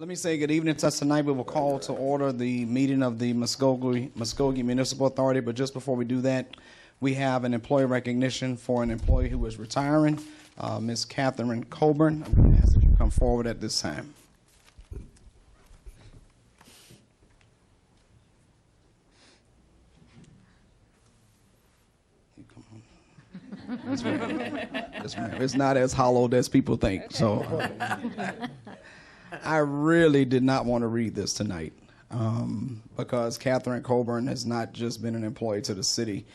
Let me say good evening to us tonight. We will call to order the meeting of the Muskogee Municipal Authority. But just before we do that, we have an employee recognition for an employee who is retiring, Ms. Catherine Coburn. I'm going to ask that you come forward at this time. Yes, ma'am. Yes, ma'am. It's not as hollowed as people think. So I really did not want to read this tonight because Catherine Coburn has not just been an employee to the city,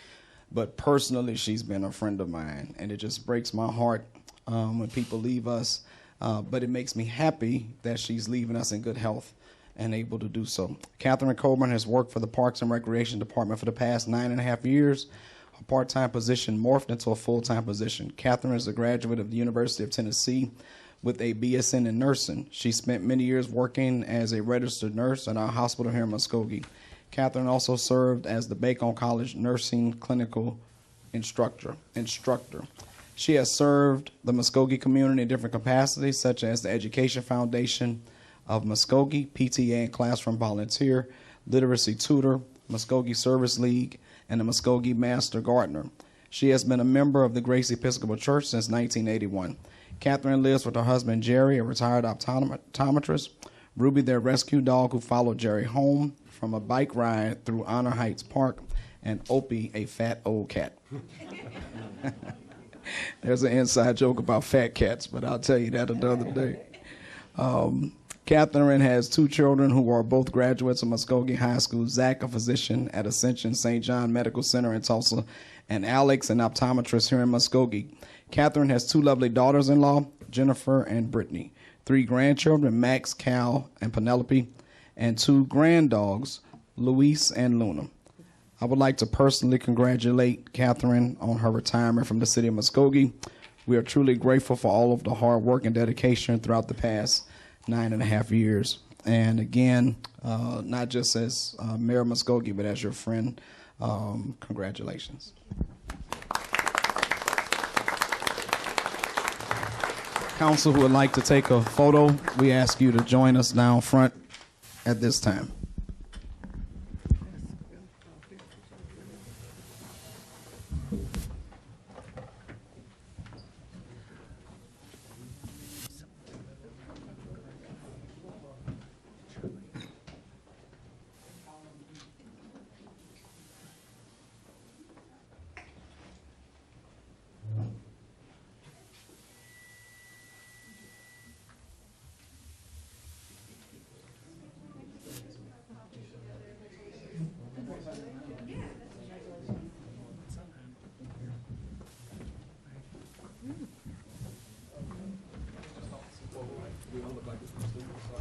but personally she's been a friend of mine. And it just breaks my heart when people leave us. But it makes me happy that she's leaving us in good health and able to do so. Catherine Coburn has worked for the Parks and Recreation Department for the past 9.5 years. A part-time position morphed into a full-time position. Catherine is a graduate of the University of Tennessee with a BSN in nursing. She spent many years working as a registered nurse at our hospital here in Muskogee. Catherine also served as the Bacon College Nursing Clinical Instructor. She has served the Muskogee community in different capacities, such as the Education Foundation of Muskogee, PTA and classroom volunteer, literacy tutor, Muskogee Service League, and the Muskogee Master Gardener. She has been a member of the Grace Episcopal Church since 1981. Catherine lives with her husband, Jerry, a retired optometrist, Ruby, their rescue dog who followed Jerry home from a bike ride through Honor Heights Park, and Opie, a fat old cat. There's an inside joke about fat cats, but I'll tell you that another day. Catherine has 2 children who are both graduates of Muskogee High School. Zach, a physician at Ascension St. John Medical Center in Tulsa, and Alex, an optometrist here in Muskogee. Catherine has 2 lovely daughters-in-law, Jennifer and Brittany, 3 grandchildren, Max, Cal, and Penelope, and 2 granddogs, Luis and Luna. I would like to personally congratulate Catherine on her retirement from the city of Muskogee. We are truly grateful for all of the hard work and dedication throughout the past 9.5 years. And again, not just as Mayor of Muskogee, but as your friend, congratulations. Council who would like to take a photo, we ask you to join us down front at this time.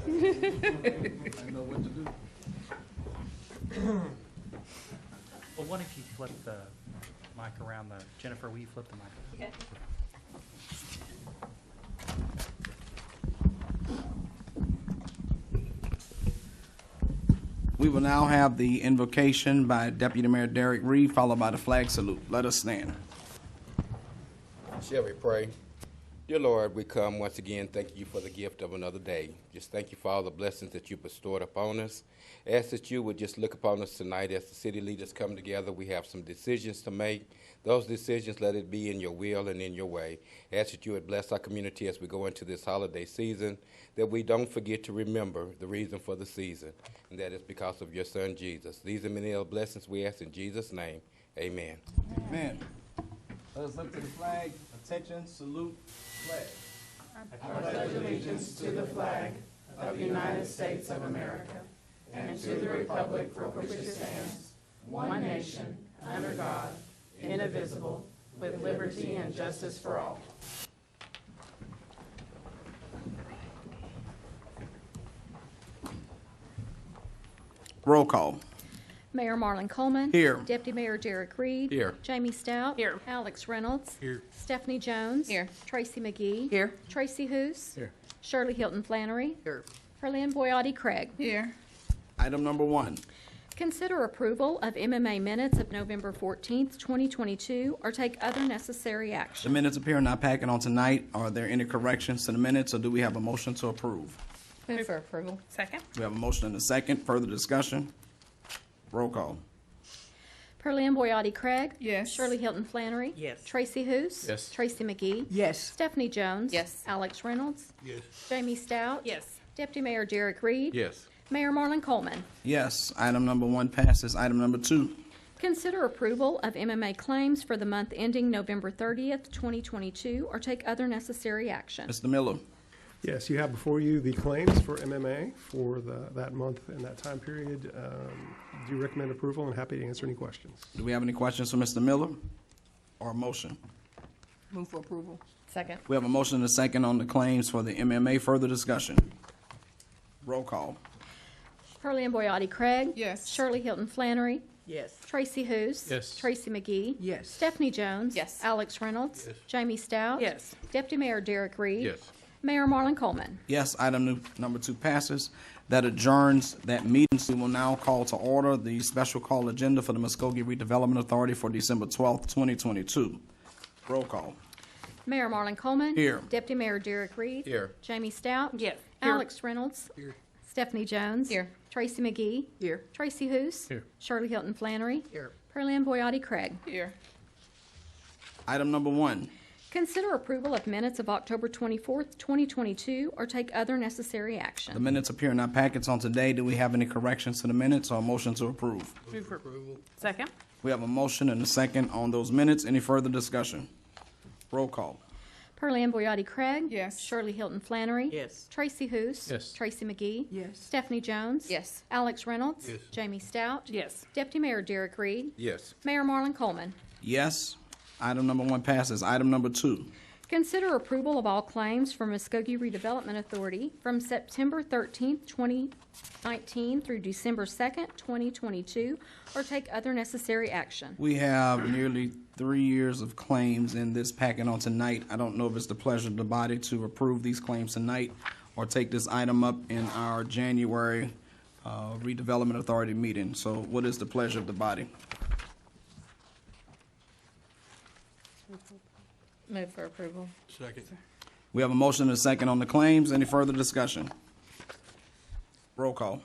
I know what to do. Well, what if you flip the mic around? Jennifer, will you flip the mic? Okay. We will now have the invocation by Deputy Mayor Derek Reed, followed by the flag salute. Let us stand. Shall we pray? Dear Lord, we come once again thanking you for the gift of another day. Just thank you for all the blessings that you bestowed upon us. Ask that you would just look upon us tonight as the city leaders come together. We have some decisions to make. Those decisions, let it be in your will and in your way. Ask that you would bless our community as we go into this holiday season, that we don't forget to remember the reason for the season, and that is because of your son, Jesus. These are many other blessings we ask in Jesus' name. Amen. Amen. Let us look to the flag. Attention, salute, flag. I pledge allegiance to the flag of the United States of America and to the republic for which it stands, one nation, under God, indivisible, with liberty and justice for all. Roll call. Mayor Marlon Coleman. Here. Deputy Mayor Derek Reed. Here. Jamie Stout. Here. Alex Reynolds. Here. Stephanie Jones. Here. Tracy McGee. Here. Tracy Hoos. Here. Shirley Hilton Flannery. Here. Perlin Boyati Craig. Here. Item number 1. Consider approval of MMA minutes of November 14th, 2022, or take other necessary The action. minutes appear in our packet on tonight. Are there any corrections to the minutes, or do we have a motion to approve? Move for approval. Second. We have a motion and a second. Further discussion? Roll call. Pearlie and Boyati Craig. Yes. Shirley Hilton Flannery. Yes. Tracy Hous. Yes. Tracy McGee. Yes. Stephanie Jones. Yes. Alex Reynolds. Yes. Jamie Stout. Yes. Deputy Mayor Derek Reed. Yes. Mayor Marlon Coleman. Yes. Item number 1 passes. Item number 2. Consider approval of MMA claims for the month ending November 30th, 2022, or take other necessary action. Mr. Miller. Yes, you have before you the claims for MMA for that month and that time period. Do you recommend approval? And happy to answer any questions. Do we have any questions for Mr. Miller or a motion? Move for approval. Second. We have a motion and a second on the claims for the MMA. Further discussion? Roll call. Pearlie and Boyati Craig. Yes. Shirley Hilton Flannery. Yes. Tracy Hous. Yes. Tracy McGee. Yes. Stephanie Jones. Yes. Alex Reynolds. Yes. Jamie Stout. Yes. Deputy Mayor Derek Reed. Yes. Mayor Marlon Coleman. Yes, item number 2 passes. That adjourns that meeting. We will now call to order the special call agenda for the Muskogee Redevelopment Authority for December 12th, 2022. Roll call. Mayor Marlon Coleman. Here. Deputy Mayor Derek Reed. Here. Jamie Stout. Yes. Alex Reynolds. Here. Stephanie Jones. Here. Tracy McGee. Here. Tracy Hous. Here. Shirley Hilton Flannery. Here. Pearlie and Boyati Craig. Here. Item number 1. Consider approval of minutes of October 24th, 2022, or take other necessary The action. minutes appear in our packets on today. Do we have any corrections to the minutes or a motion to approve? Move for approval. Second. We have a motion and a second on those minutes. Any further discussion? Roll call. Pearlie and Boyati Craig. Yes. Shirley Hilton Flannery. Yes. Tracy Hous. Yes. Tracy McGee. Yes. Stephanie Jones. Yes. Alex Reynolds. Yes. Jamie Stout. Yes. Deputy Mayor Derek Reed. Yes. Mayor Marlon Coleman. Yes. Item number 1 passes. Item number 2. Consider approval of all claims for Muskogee Redevelopment Authority from September 13th, 2019 through December 2nd, 2022, or take other necessary action. We have nearly 3 years of claims in this packet on tonight. I don't know if it's the pleasure of the body to approve these claims tonight or take this item up in our January Redevelopment Authority meeting. So what is the pleasure of the body? Move for approval. Second. We have a motion and a second on the claims. Any further discussion? Roll call.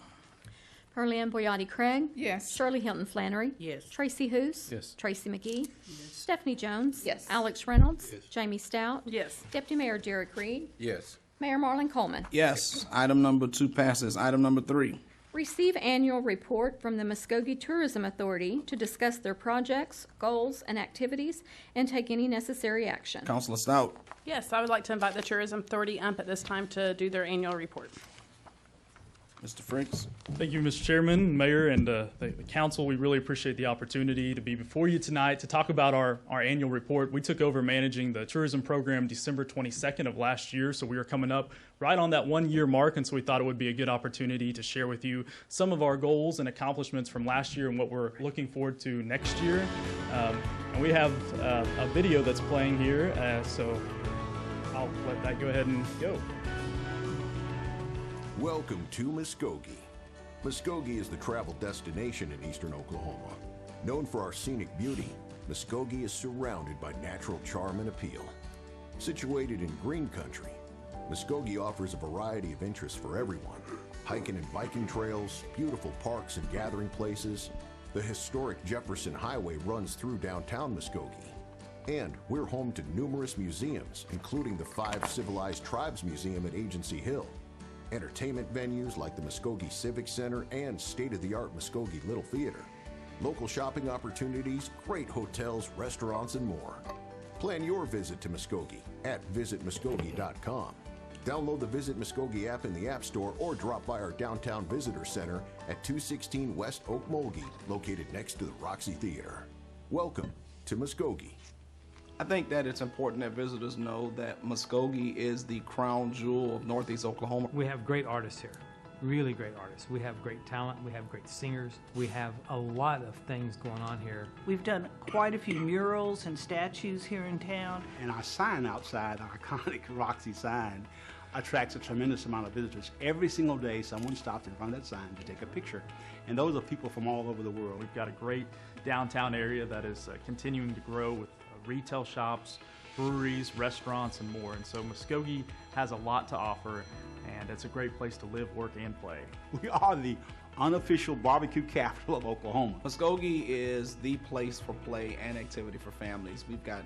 Pearlie and Boyati Craig. Yes. Shirley Hilton Flannery. Yes. Tracy Hous. Yes. Tracy McGee. Stephanie Jones. Yes. Alex Reynolds. Yes. Jamie Stout. Yes. Deputy Mayor Derek Reed. Yes. Mayor Marlon Coleman. Yes. Item number 2 passes. Item number 3. Receive annual report from the Muskogee Tourism Authority to discuss their projects, goals, and activities, and take any necessary action. Councilor Stout. Yes, I would like to invite the Tourism Authority up at this time to do their annual report. Mr. Fritz. Thank you, Mr. Chairman, Mayor, and the council. We really appreciate the opportunity to be before you tonight to talk about our annual report. We took over managing the tourism program December 22nd of last year, so we are coming up right on that 1-year mark, and so we thought it would be a good opportunity to share with you some of our goals and accomplishments from last year and what we're looking forward to next year. And we have a video that's playing here, so I'll let that go ahead and go. Welcome to Muskogee. Muskogee is the travel destination in eastern Oklahoma. Known for our scenic beauty, Muskogee is surrounded by natural charm and appeal. Situated in green country, Muskogee offers a variety of interests for everyone. Hiking and biking trails, beautiful parks and gathering places. The historic Jefferson Highway runs through downtown Muskogee. And we're home to numerous museums, including the 5 Civilized Tribes Museum at Agency Hill. Entertainment venues like the Muskogee Civic Center and state-of-the-art Muskogee Little Theater. Local shopping opportunities, great hotels, restaurants, and more. Plan your visit to Muskogee at visitmuskogee.com. Download the Visit Muskogee app in the App Store or drop by our downtown visitor center at 216 West Oak Mulgee, located next to the Roxy Theater. Welcome to Muskogee. I think that it's important that visitors know that Muskogee is the crown jewel of Northeast Oklahoma. We have great artists here, really great artists. We have great talent, we have great singers, we have a lot of things going on here. We've done quite a few murals and statues here in town. And our sign outside, our iconic Roxy sign, attracts a tremendous amount of visitors. Every single day, someone stops in front of that sign to take a picture. And those are people from all over the world. We've got a great downtown area that is continuing to grow with retail shops, breweries, restaurants, and more. And so Muskogee has a lot to offer, and it's a great place to live, work, and play. We are the unofficial barbecue capital of Oklahoma. Muskogee is the place for play and activity for families. We've got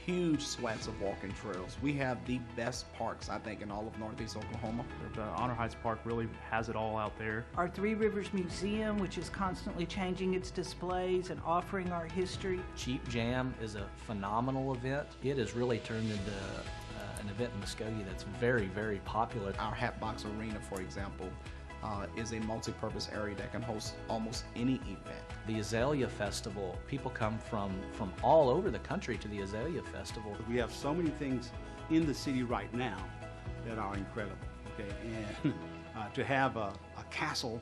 huge swaths of walking trails. We have the best parks, I think, in all of Northeast Oklahoma. The Honor Heights Park really has it all out there. Our Three Rivers Museum, which is constantly changing its displays and offering our history. Cheap Jam is a phenomenal event. It has really turned into an event in Muskogee that's very, very popular. Our Hatbox Arena, for example, is a multi-purpose area that can host almost any event. The Azalea Festival, people come from all over the country to the Azalea Festival. We have so many things in the city right now that are incredible. Okay, and to have a castle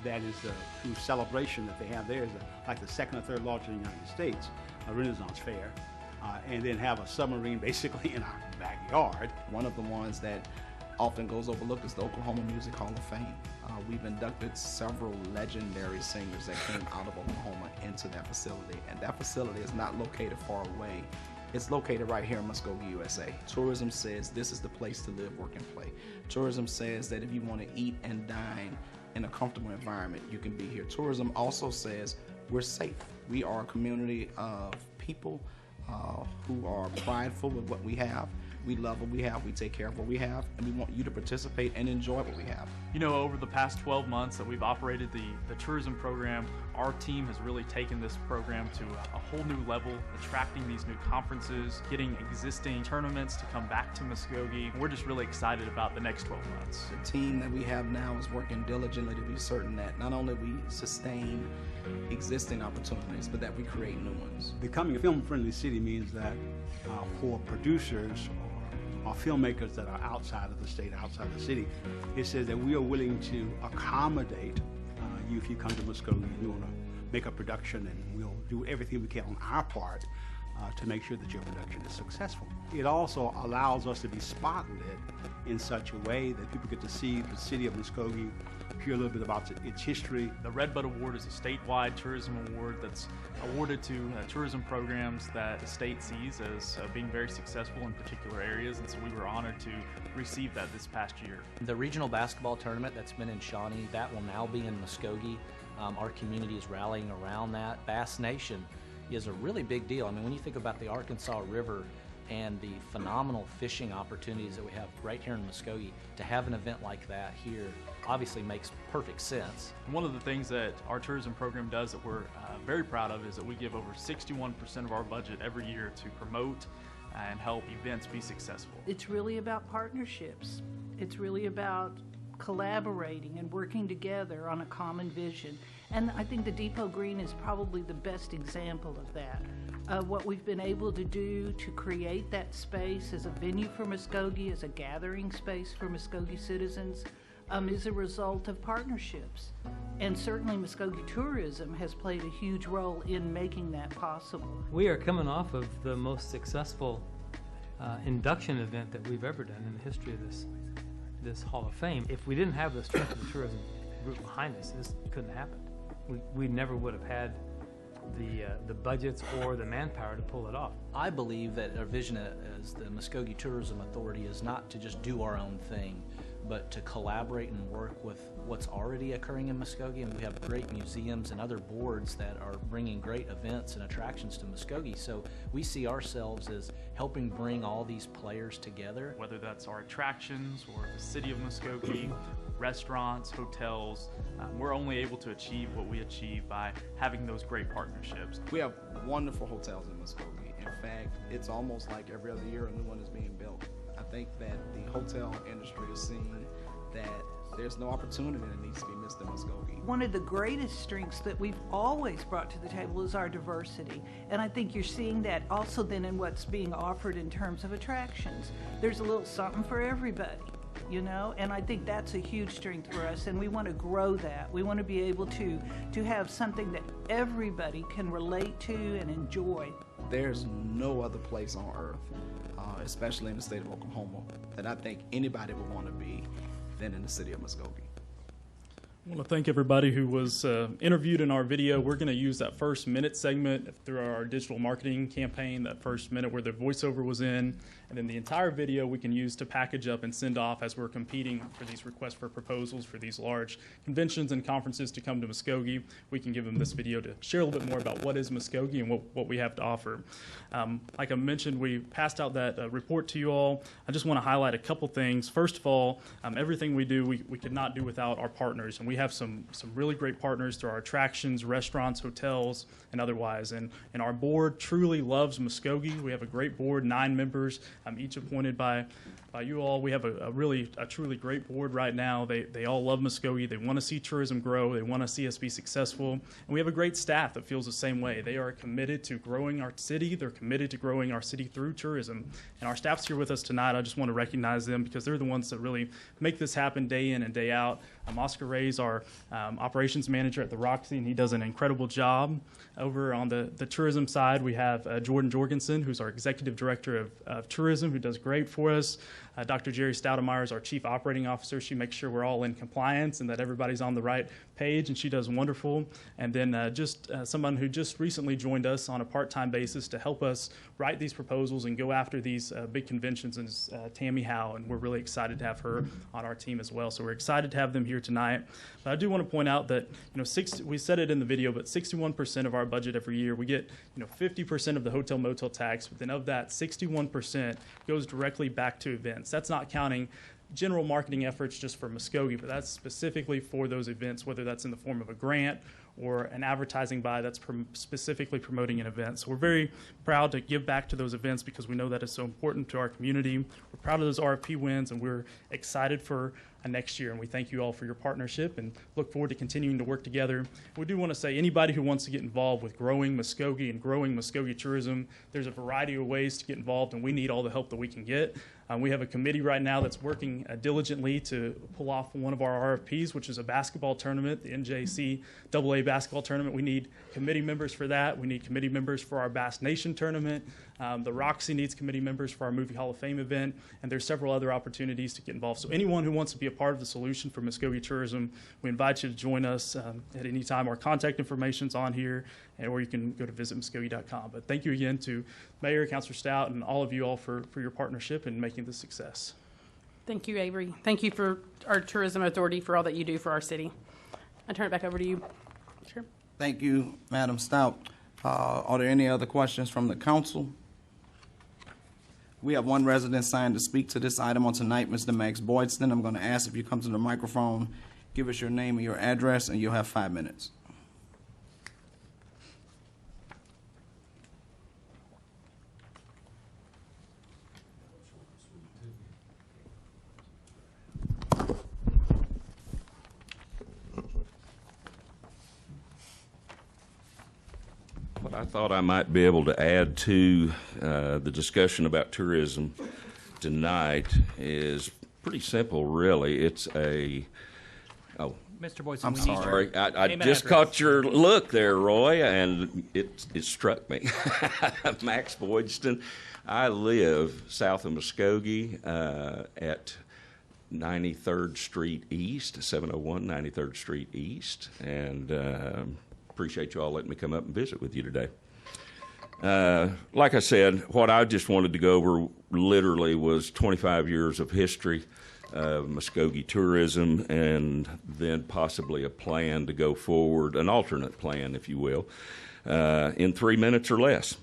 that is whose celebration that they have there is like the second or third largest in the United States, a Renaissance fair, and then have a submarine basically in our backyard. One of the ones that often goes overlooked is the Oklahoma Music Hall of Fame. We've inducted several legendary singers that came out of Oklahoma into that facility, and that facility is not located far away. It's located right here in Muskogee, USA. Tourism says this is the place to live, work, and play. Tourism says that if you want to eat and dine in a comfortable environment, you can be here. Tourism also says we're safe. We are a community of people who are prideful with what we have. We love what we have, we take care of what we have, and we want you to participate and enjoy what we have. You know, over the past 12 months that we've operated the tourism program, our team has really taken this program to a whole new level, attracting these new conferences, getting existing tournaments to come back to Muskogee. We're just really excited about the next 12 months. The team that we have now is working diligently to be certain that not only we sustain existing opportunities, but that we create new ones. Becoming a film-friendly city means that for producers or filmmakers that are outside of the state, outside the city, it says that we are willing to accommodate you if you come to Muskogee and you want to make a production, and we'll do everything we can on our part to make sure that your production is successful. It also allows us to be spotlit in such a way that people get to see the city of Muskogee, hear a little bit about its history. The Redbud Award is a statewide tourism award that's awarded to tourism programs that the state sees as being very successful in particular areas, and so we were honored to receive that this past year. The regional basketball tournament that's been in Shawnee, that will now be in Muskogee. Our community is rallying around that. Bass Nation is a really big deal. I mean, when you think about the Arkansas River and the phenomenal fishing opportunities that we have right here in Muskogee, to have an event like that here obviously makes perfect sense. One of the things that our tourism program does that we're very proud of is that we give over 61% of our budget every year to promote and help events be successful. It's really about partnerships. It's really about collaborating and working together on a common vision. And I think the Depot Green is probably the best example of that. What we've been able to do to create that space as a venue for Muskogee, as a gathering space for Muskogee citizens, is a result of partnerships. And certainly Muskogee tourism has played a huge role in making that possible. We are coming off of the most successful induction event that we've ever done in the history of this Hall of Fame. If we didn't have the strength of the tourism group behind us, this couldn't happen. We never would have had the budgets or the manpower to pull it off. I believe that our vision as the Muskogee Tourism Authority is not to just do our own thing, but to collaborate and work with what's already occurring in Muskogee. And we have great museums and other boards that are bringing great events and attractions to Muskogee. So we see ourselves as helping bring all these players together. Whether that's our attractions or the city of Muskogee, restaurants, hotels, we're only able to achieve what we achieve by having those great partnerships. We have wonderful hotels in Muskogee. In fact, it's almost like every other year a new one is being built. I think that the hotel industry is seeing that there's no opportunity that needs to be missed in Muskogee. One of the greatest strengths that we've always brought to the table is our diversity. And I think you're seeing that also then in what's being offered in terms of attractions. There's a little something for everybody, you know, and I think that's a huge strength for us, and we want to grow that. We want to be able to have something that everybody can relate to and enjoy. There's no other place on earth, especially in the state of Oklahoma, that I think anybody would want to be than in the city of Muskogee. I want to thank everybody who was interviewed in our video. We're going to use that first minute segment through our digital marketing campaign, that first minute where the voiceover was in, and then the entire video we can use to package up and send off as we're competing for these requests for proposals for these large conventions and conferences to come to Muskogee. We can give them this video to share a little bit more about what is Muskogee and what we have to offer. Like I mentioned, we passed out that report to you all. I just want to highlight a couple things. First of all, everything we do, we could not do without our partners, and we have some really great partners through our attractions, restaurants, hotels, and otherwise. And our board truly loves Muskogee. We have a great board, 9 members, each appointed by you all. We have a truly great board right now. They all love Muskogee. They want to see tourism grow. They want to see us be successful. And we have a great staff that feels the same way. They are committed to growing our city. They're committed to growing our city through tourism. And our staff's here with us tonight. I just want to recognize them because they're the ones that really make this happen day in and day out. Oscar Ray's our operations manager at the Roxy, and he does an incredible job. Over on the tourism side, we have Jordan Jorgensen, who's our executive director of tourism, who does great for us. Dr. Jerry Stoudemeyer is our chief operating officer. She makes sure we're all in compliance and that everybody's on the right page, and she does wonderful. And then someone who just recently joined us on a part-time basis to help us write these proposals and go after these big conventions is Tammy Howe, and we're really excited to have her on our team as well. So we're excited to have them here tonight. But I do want to point out that we said it in the video, but 61% of our budget every year, we get 50% of the hotel motel tax, but then of that, 61% goes directly back to events. That's not counting general marketing efforts just for Muskogee, but that's specifically for those events, whether that's in the form of a grant or an advertising buy that's specifically promoting an event. So we're very proud to give back to those events because we know that is so important to our community. We're proud of those RFP wins, and we're excited for next year, and we thank you all for your partnership and look forward to continuing to work together. We do want to say anybody who wants to get involved with growing Muskogee and growing Muskogee tourism, there's a variety of ways to get involved, and we need all the help that we can get. We have a committee right now that's working diligently to pull off one of our RFPs, which is a basketball tournament, the NJC AA basketball tournament. We need committee members for that. We need committee members for our Bass Nation tournament. The Roxy needs committee members for our Movie Hall of Fame event, and there's several other opportunities to get involved. So anyone who wants to be a part of the solution for Muskogee tourism, we invite you to join us at any time. Our contact information's on here, or you can go to visitmuskogee.com. But thank you again to Mayor, Councilor Stout, and all of you all for your partnership in making this success. Thank you, Avery. Thank you for our Tourism Authority for all that you do for our city. I turn it back over to you. Sure. Thank you, Madam Stout. Are there any other questions from the council? We have one resident signed to speak to this item on tonight, Mr. Max Boydston. I'm going to ask if you come to the microphone, give us your name and your address, and you'll have 5 minutes. What I thought I might be able to add to the discussion about tourism tonight is pretty simple, really. It's a, Mr. Boyce, I'm sorry. I just caught your look there, Roy, and it struck me. Max Boydston. I live south of Muskogee at 93rd Street East, 701 93rd Street East, and appreciate you all letting me come up and visit with you today. Like I said, what I just wanted to go over literally was 25 years of history of Muskogee tourism, and then possibly a plan to go forward, an alternate plan, if you will, in 3 minutes or less.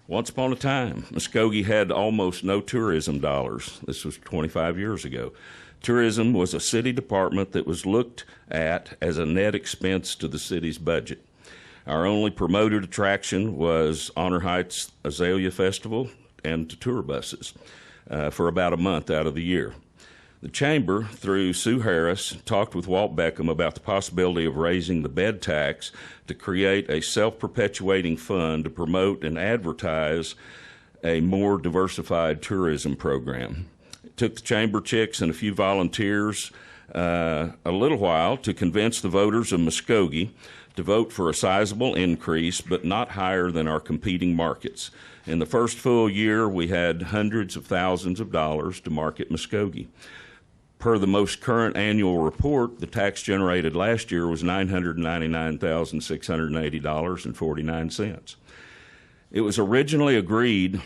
Once upon a time, Muskogee had almost no tourism dollars. This was 25 years ago. Tourism was a city department that was looked at as a net expense to the city's budget. Our only promoted attraction was Honor Heights Azalea Festival and tour buses for about a month out of the year. The Chamber, through Sue Harris, talked with Walt Beckham about the possibility of raising the bed tax to create a self-perpetuating fund to promote and advertise a more diversified tourism program. It took the Chamber chicks and a few volunteers a little while to convince the voters of Muskogee to vote for a sizable increase, but not higher than our competing markets. In the first full year, we had hundreds of thousands of dollars to market Muskogee. Per the most current annual report, the tax generated last year was $999,680.49. It was originally agreed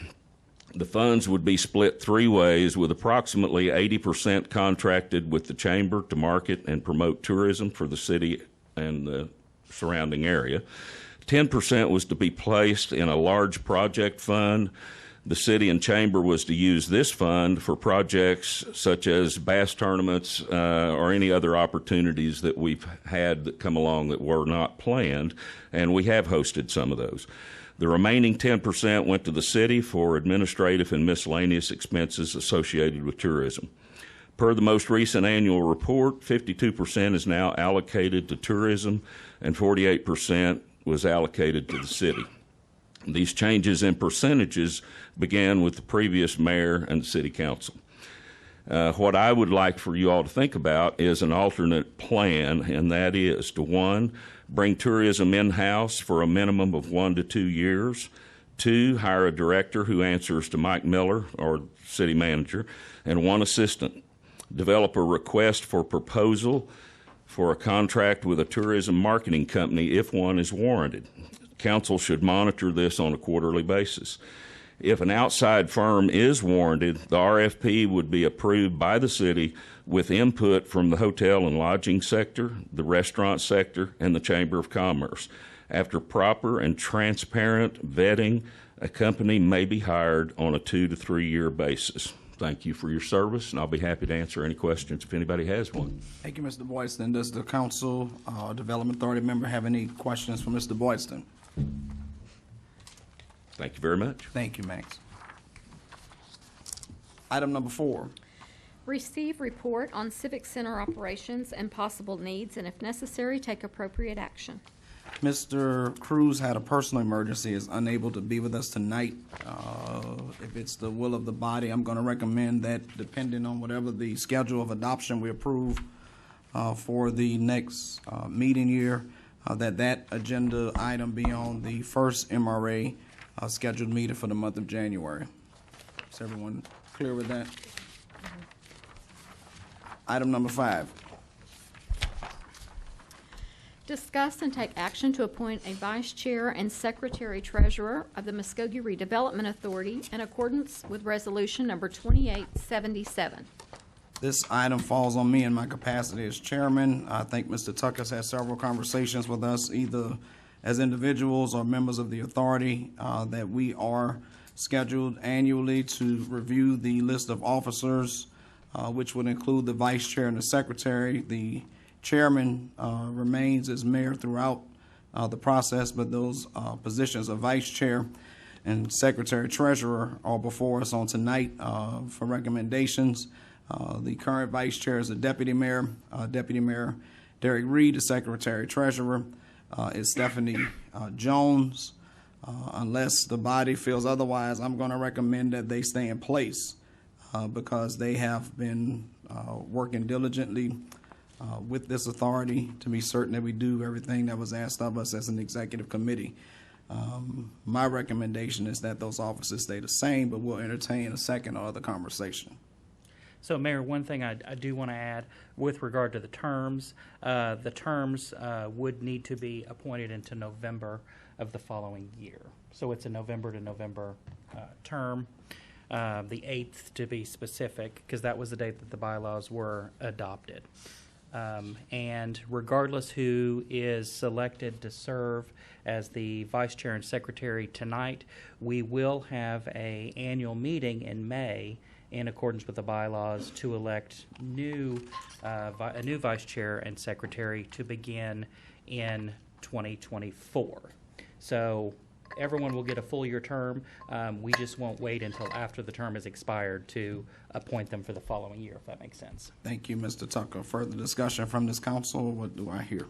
the funds would be split three ways, with approximately 80% contracted with the Chamber to market and promote tourism for the city and the surrounding area. 10% was to be placed in a large project fund. The city and Chamber was to use this fund for projects such as bass tournaments or any other opportunities that we've had that come along that were not planned, and we have hosted some of those. The remaining 10% went to the city for administrative and miscellaneous expenses associated with tourism. Per the most recent annual report, 52% is now allocated to tourism and 48% was allocated to the city. These changes in percentages began with the previous mayor and the city council. What I would like for you all to think about is an alternate plan, and that is to, one, bring tourism in-house for a minimum of 1 to 2 years. 2, hire a director who answers to Mike Miller, or city manager, and 1 assistant. Develop a request for proposal for a contract with a tourism marketing company if one is warranted. Council should monitor this on a quarterly basis. If an outside firm is warranted, the RFP would be approved by the city with input from the hotel and lodging sector, the restaurant sector, and the Chamber of Commerce. After proper and transparent vetting, a company may be hired on a 2 to 3 year basis. Thank you for your service, and I'll be happy to answer any questions if anybody has one. Thank you, Mr. Boydston. Does the Council Development Authority member have any questions for Mr. Boydston? Thank you very much. Thank you, Max. Item number 4. Receive report on Civic Center operations and possible needs, and if necessary, take appropriate action. Mr. Cruz had a personal emergency, is unable to be with us tonight. If it's the will of the body, I'm going to recommend that, depending on whatever the schedule of adoption we approve for the next meeting year, that agenda item be on the first MRA scheduled meeting for the month of January. Is everyone clear with that? Item number 5. Discuss and take action to appoint a vice chair and secretary treasurer of the Muskogee Redevelopment Authority in accordance with resolution number 2877. This item falls on me in my capacity as chairman. I think Mr. Tucker's had several conversations with us, either as individuals or members of the authority, that we are scheduled annually to review the list of officers, which would include the vice chair and the secretary. The chairman remains as mayor throughout the process, but those positions of vice chair and secretary treasurer are before us on tonight for recommendations. The current vice chair is the deputy mayor. Deputy Mayor Derek Reed, the secretary treasurer, is Stephanie Jones. Unless the body feels otherwise, I'm going to recommend that they stay in place because they have been working diligently with this authority to be certain that we do everything that was asked of us as an executive committee. My recommendation is that those offices stay the same, but we'll entertain a second or other conversation. So, Mayor, one thing I do want to add with regard to the terms would need to be appointed into November of the following year. So it's a November to November term, the 8th to be specific, because that was the date that the bylaws were adopted. And regardless who is selected to serve as the vice chair and secretary tonight, we will have an annual meeting in May in accordance with the bylaws to elect a new vice chair and secretary to begin in 2024. So everyone will get a full year term. We just won't wait until after the term is expired to appoint them for the following year, if that makes sense. Thank you, Mr. Tucker. Further discussion from this council? What do I hear?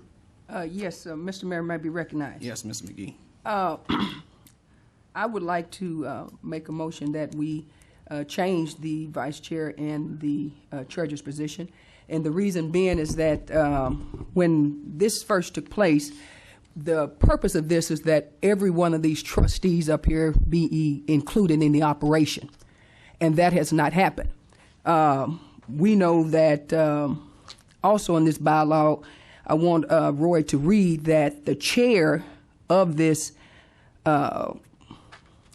Yes, Mr. Mayor may be recognized. Yes, Ms. McGee. I would like to make a motion that we change the vice chair and the treasurer's position. And the reason being is that when this first took place, the purpose of this is that every one of these trustees up here be included in the operation. And that has not happened. we know that also in this bylaw, I want Roy to read that the chair of this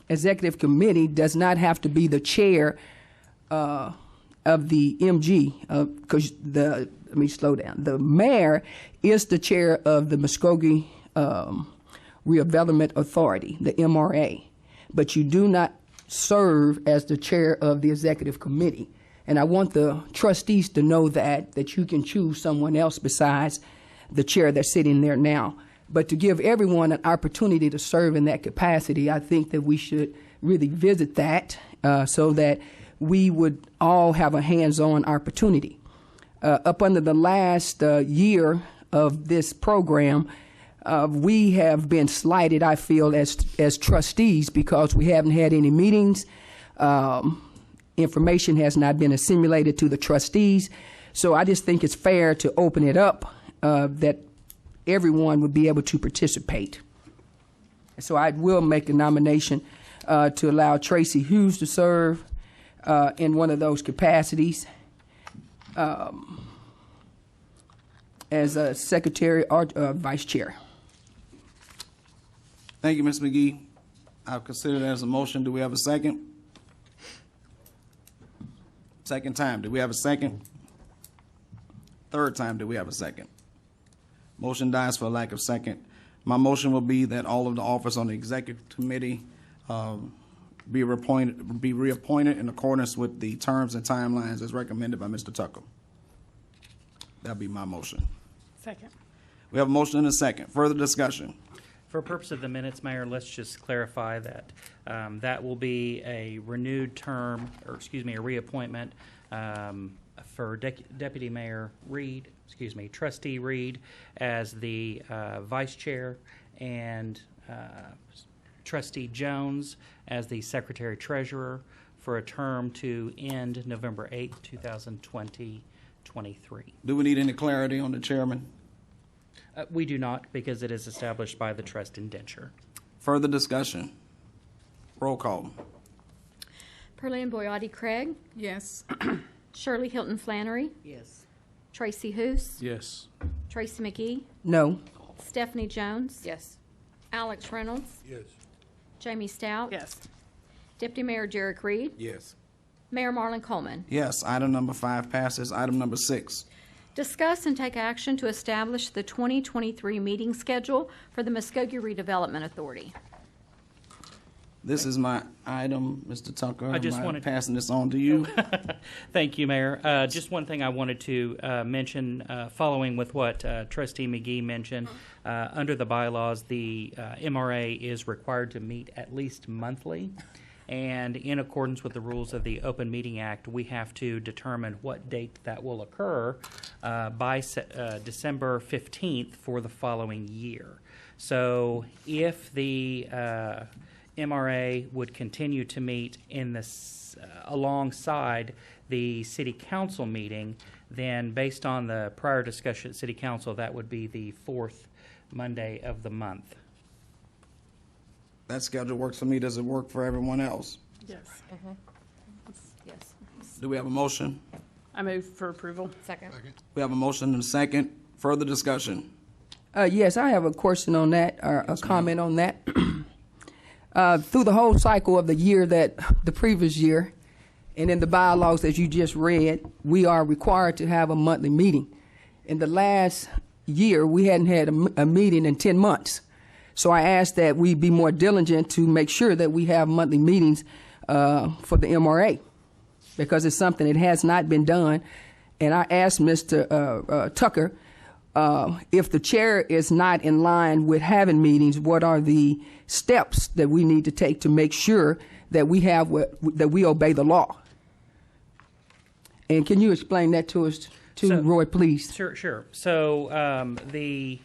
executive committee does not have to be the chair of the MG, because let me slow down. The mayor is the chair of the Muskogee Redevelopment Authority, the MRA, but you do not serve as the chair of the executive committee. And I want the trustees to know that you can choose someone else besides the chair that's sitting there now. But to give everyone an opportunity to serve in that capacity, I think that we should really visit that so that we would all have a hands-on opportunity. Up under the last year of this program, we have been slighted, I feel, as trustees because we haven't had any meetings. Information has not been assimilated to the trustees. So I just think it's fair to open it up that everyone would be able to participate. So I will make a nomination to allow Tracy Hughes to serve in one of those capacities as a secretary or vice chair. Thank you, Ms. McGee. I'll consider that as a motion. Do we have a second? Second time. Do we have a second? Third time. Do we have a second? Motion dies for lack of second. My motion will be that all of the officers on the executive committee be reappointed in accordance with the terms and timelines as recommended by Mr. Tucker. That'll be my motion. Second. We have a motion and a second. Further discussion. For purpose of the minutes, Mayor, let's just clarify that that will be a renewed term, or excuse me, a reappointment for Deputy Mayor Reed, Trustee Reed as the Vice Chair, and Trustee Jones as the Secretary Treasurer for a term to end November 8th, 2023. Do we need any clarity on the chairman? We do not, because it is established by the trust indenture. Further discussion. Roll call. Pearlie Boyati Craig. Yes. Shirley Hilton Flannery. Yes. Tracy Hoos. Yes. Tracy McGee. No. Stephanie Jones. Yes. Alex Reynolds. Yes. Jamie Stout. Yes. Deputy Mayor Derek Reed. Yes. Mayor Marlon Coleman. Yes. Item number 5 passes. Item number 6. Discuss and take action to establish the 2023 meeting schedule for the Muskogee Redevelopment Authority. This is my item, Mr. Tucker. I just Am wanted passing this on to you. Thank you, Mayor. Just one thing I wanted to mention, following with what Trustee McGee mentioned. Under the bylaws, the MRA is required to meet at least monthly. And in accordance with the rules of the Open Meeting Act, we have to determine what date that will occur by December 15th for the following year. So if the MRA would continue to meet in this alongside the City Council meeting, then based on the prior discussion at City Council, that would be the 4th Monday of the month. That schedule works for me. Does it work for everyone else? Yes. Yes. Do we have a motion? I move for approval. Second. We have a motion and a second. Further discussion. Yes, I have a question on that, or a comment on that. Through the whole cycle of the year the previous year, and in the bylaws that you just read, we are required to have a monthly meeting. In the last year, we hadn't had a meeting in 10 months. So I asked that we be more diligent to make sure that we have monthly meetings for the MRA, because it's something that has not been done. And I asked Mr. Tucker, if the chair is not in line with having meetings, what are the steps that we need to take to make sure that we have that we obey the law? And can you explain that to us, Roy, please? Sure. So the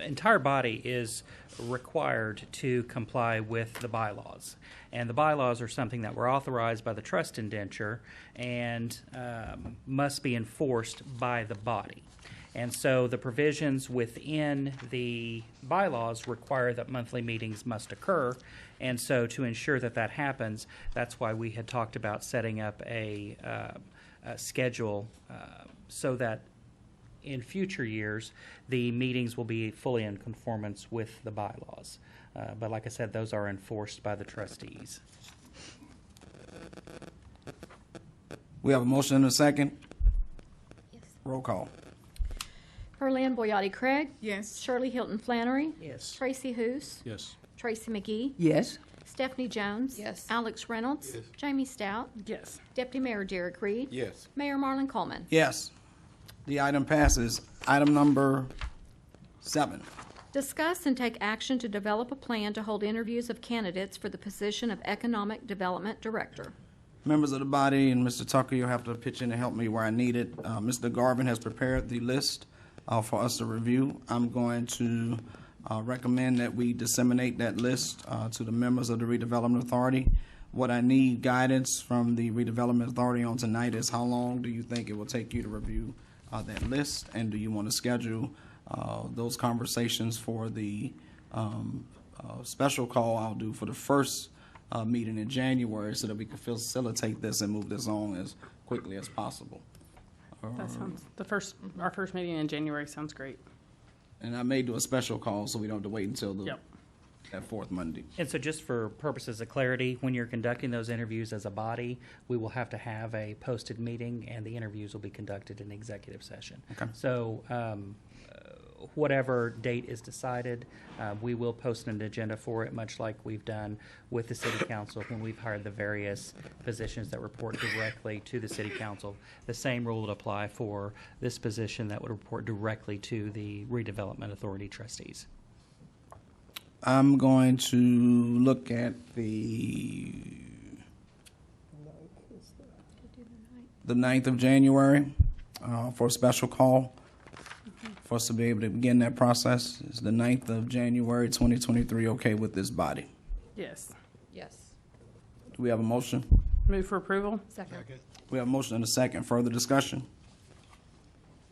entire body is required to comply with the bylaws. And the bylaws are something that were authorized by the trust indenture and must be enforced by the body. And so the provisions within the bylaws require that monthly meetings must occur. And so to ensure that that happens, that's why we had talked about setting up a schedule so that in future years, the meetings will be fully in conformance with the bylaws. But like I said, those are enforced by the trustees. We have a motion and a second. Roll call. Pearland Boyati Craig. Yes. Shirley Hilton Flannery. Yes. Tracy Hoos. Yes. Tracy McGee. Yes. Stephanie Jones. Yes. Alex Reynolds. Yes. Jamie Stout. Yes. Deputy Mayor Derek Reed. Yes. Mayor Marlon Coleman. Yes. The item passes. Item number 7. Discuss and take action to develop a plan to hold interviews of candidates for the position of Economic Development Director. Members of the body and Mr. Tucker, you'll have to pitch in and help me where I need it. Mr. Garvin has prepared the list for us to review. I'm going to recommend that we disseminate that list to the members of the Redevelopment Authority. What I need guidance from the Redevelopment Authority on tonight is how long do you think it will take you to review that list, and do you want to schedule those conversations for the special call I'll do for the first meeting in January, so that we can facilitate this and move this on as quickly as possible. That sounds, our first meeting in January sounds great. And I may do a special call so we don't have to wait until that fourth Monday. And so just for purposes of clarity, when you're conducting those interviews as a body, we will have to have a posted meeting, and the interviews will be conducted in executive session. Okay. So whatever date is decided, we will post an agenda for it, much like we've done with the city council when we've hired the various positions that report directly to the city council. The same rule would apply for this position that would report directly to the Redevelopment Authority trustees. I'm going to look at the 9th of January for a special call for us to be able to begin that process. Is the 9th of January 2023 okay with this body? Yes. Yes. Do we have a motion? Move for approval? Second. We have a motion and a second. Further discussion?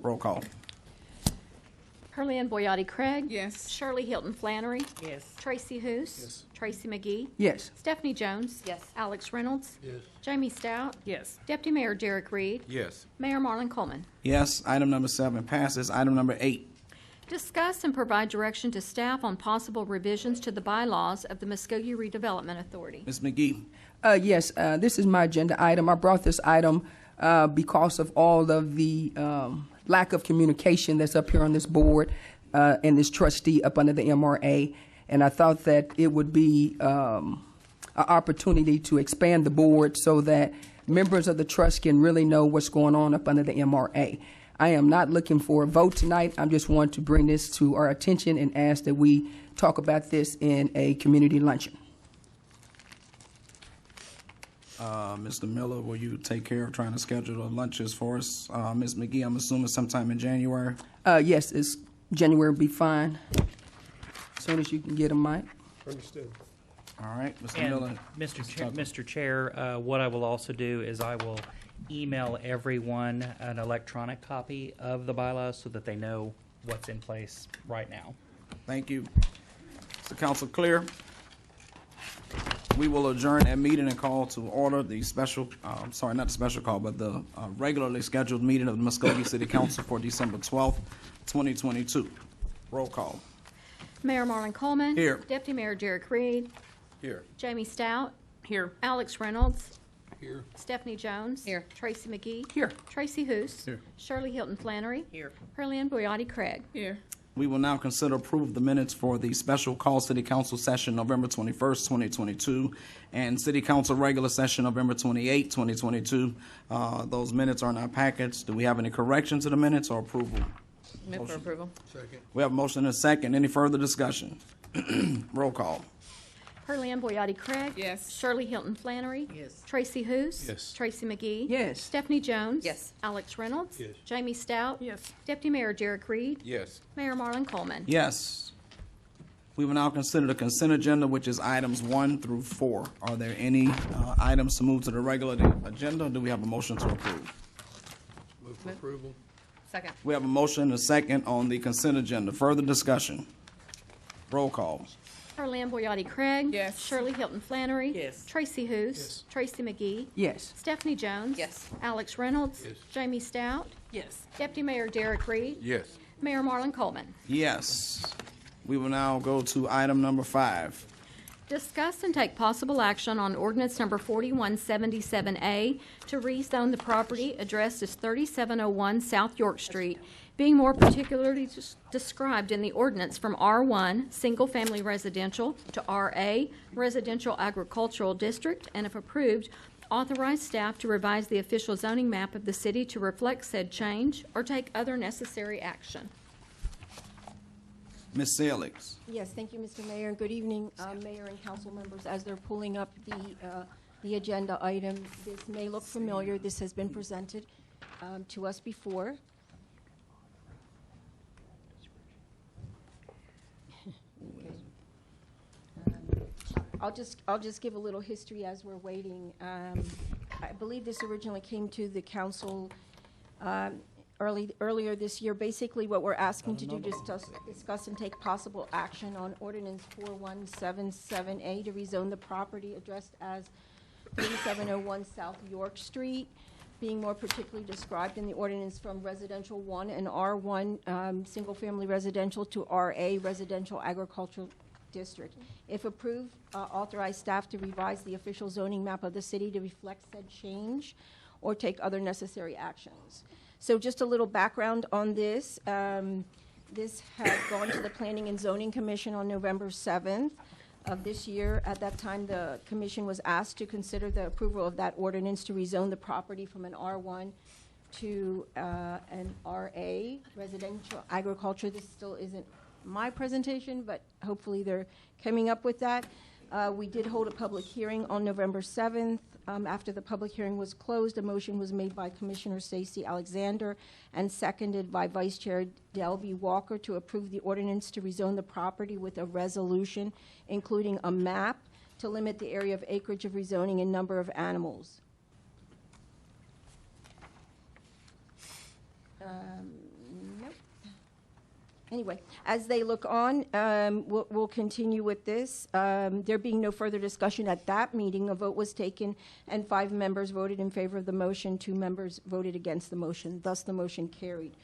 Roll call. Pearland Boyati Craig. Yes. Shirley Hilton Flannery. Yes. Tracy Hoos. Yes. Tracy McGee. Yes. Stephanie Jones. Yes. Alex Reynolds. Yes. Jamie Stout. Yes. Deputy Mayor Derek Reed. Yes. Mayor Marlon Coleman. Yes. Item number 7 passes. Item number 8. Discuss and provide direction to staff on possible revisions to the bylaws of the Muskogee Redevelopment Authority. Ms. McGee. Yes, this is my agenda item. I brought this item because of all of the lack of communication that's up here on this board and this trustee up under the MRA. And I thought that it would be an opportunity to expand the board so that members of the trust can really know what's going on up under the MRA. I am not looking for a vote tonight. I just want to bring this to our attention and ask that we talk about this in a community luncheon. Mr. Miller, will you take care of trying to schedule the lunches for us? Ms. McGee, I'm assuming sometime in January? Yes, it's January will be fine. As soon as you can get them, Mike. Understood. All right, Mr. And Miller. Mr. Chair, what I will also do is I will email everyone an electronic copy of the bylaws so that they know what's in place right now. Thank you. Is the council clear? We will adjourn that meeting and call to order the special, sorry, not the special call, but the regularly scheduled meeting of the Muskogee City Council for December 12th, 2022. Roll call. Mayor Marlon Coleman. Here. Deputy Mayor Derek Reed. Here. Jamie Stout. Here. Alex Reynolds. Here. Stephanie Jones. Here. Tracy McGee. Here. Tracy Hoos. Here. Shirley Hilton Flannery. Here. Pearland Boyati Craig. Here. We will now consider approval of the minutes for the special call city council session November 21st, 2022, and city council regular session November 28th, 2022. Those minutes are in our packets. Do we have any corrections to the minutes or approval? Move for approval. Second. We have a motion and a second. Any further discussion? Roll call. Pearland Boyati Craig. Yes. Shirley Hilton Flannery. Yes. Tracy Hoos. Yes. Tracy McGee. Yes. Stephanie Jones. Yes. Alex Reynolds. Yes. Jamie Stout. Yes. Deputy Mayor Derek Reed. Yes. Mayor Marlon Coleman. Yes. We will now consider the consent agenda, which is items 1 through 4. Are there any items to move to the regular agenda? Or do we have a motion to approve? Move for approval. Second. We have a motion and a second on the consent agenda. Further discussion? Roll call. Carleen Boyati Craig. Yes. Shirley Hilton Flannery. Yes. Tracy Hoos. Tracy McGee. Yes. Stephanie Jones. Yes. Alex Reynolds. Yes. Jamie Stout. Yes. Deputy Mayor Derek Reed. Yes. Mayor Marlon Coleman. Yes. We will now go to item number 5. Discuss and take possible action on ordinance number 4177A to rezone the property addressed as 3701 South York Street, being more particularly described in the ordinance from R1, Single Family Residential, to RA, Residential Agricultural District, and if approved, authorize staff to revise the official zoning map of the city to reflect said change or take other necessary action. Ms. Salix. Yes, thank you, Mr. Mayor, and good evening, Mayor and council members. As they're pulling up the agenda item, this may look familiar. This has been presented to us before. I'll just give a little history as we're waiting. I believe this originally came to the council earlier this year. Basically, what we're asking to do is discuss and take possible action on ordinance 4177A to rezone the property addressed as 3701 South York Street, being more particularly described in the ordinance from residential 1 and R1 single family residential to RA residential agricultural district. If approved, authorize staff to revise the official zoning map of the city to reflect said change or take other necessary actions. So just a little background on this. This had gone to the Planning and Zoning Commission on November 7th of this year. At that time, the commission was asked to consider the approval of that ordinance to rezone the property from an R1 to an RA, residential agriculture. This still isn't my presentation, but hopefully they're coming up with that. We did hold a public hearing on November 7th. After the public hearing was closed, a motion was made by Commissioner Stacy Alexander and seconded by Vice Chair Delby Walker to approve the ordinance to rezone the property with a resolution, including a map to limit the area of acreage of rezoning and number of animals. Nope. Anyway, as they look on, we'll continue with this. There being no further discussion at that meeting, a vote was taken, and 5 members voted in favor of the motion, 2 members voted against the motion. Thus, the motion carried.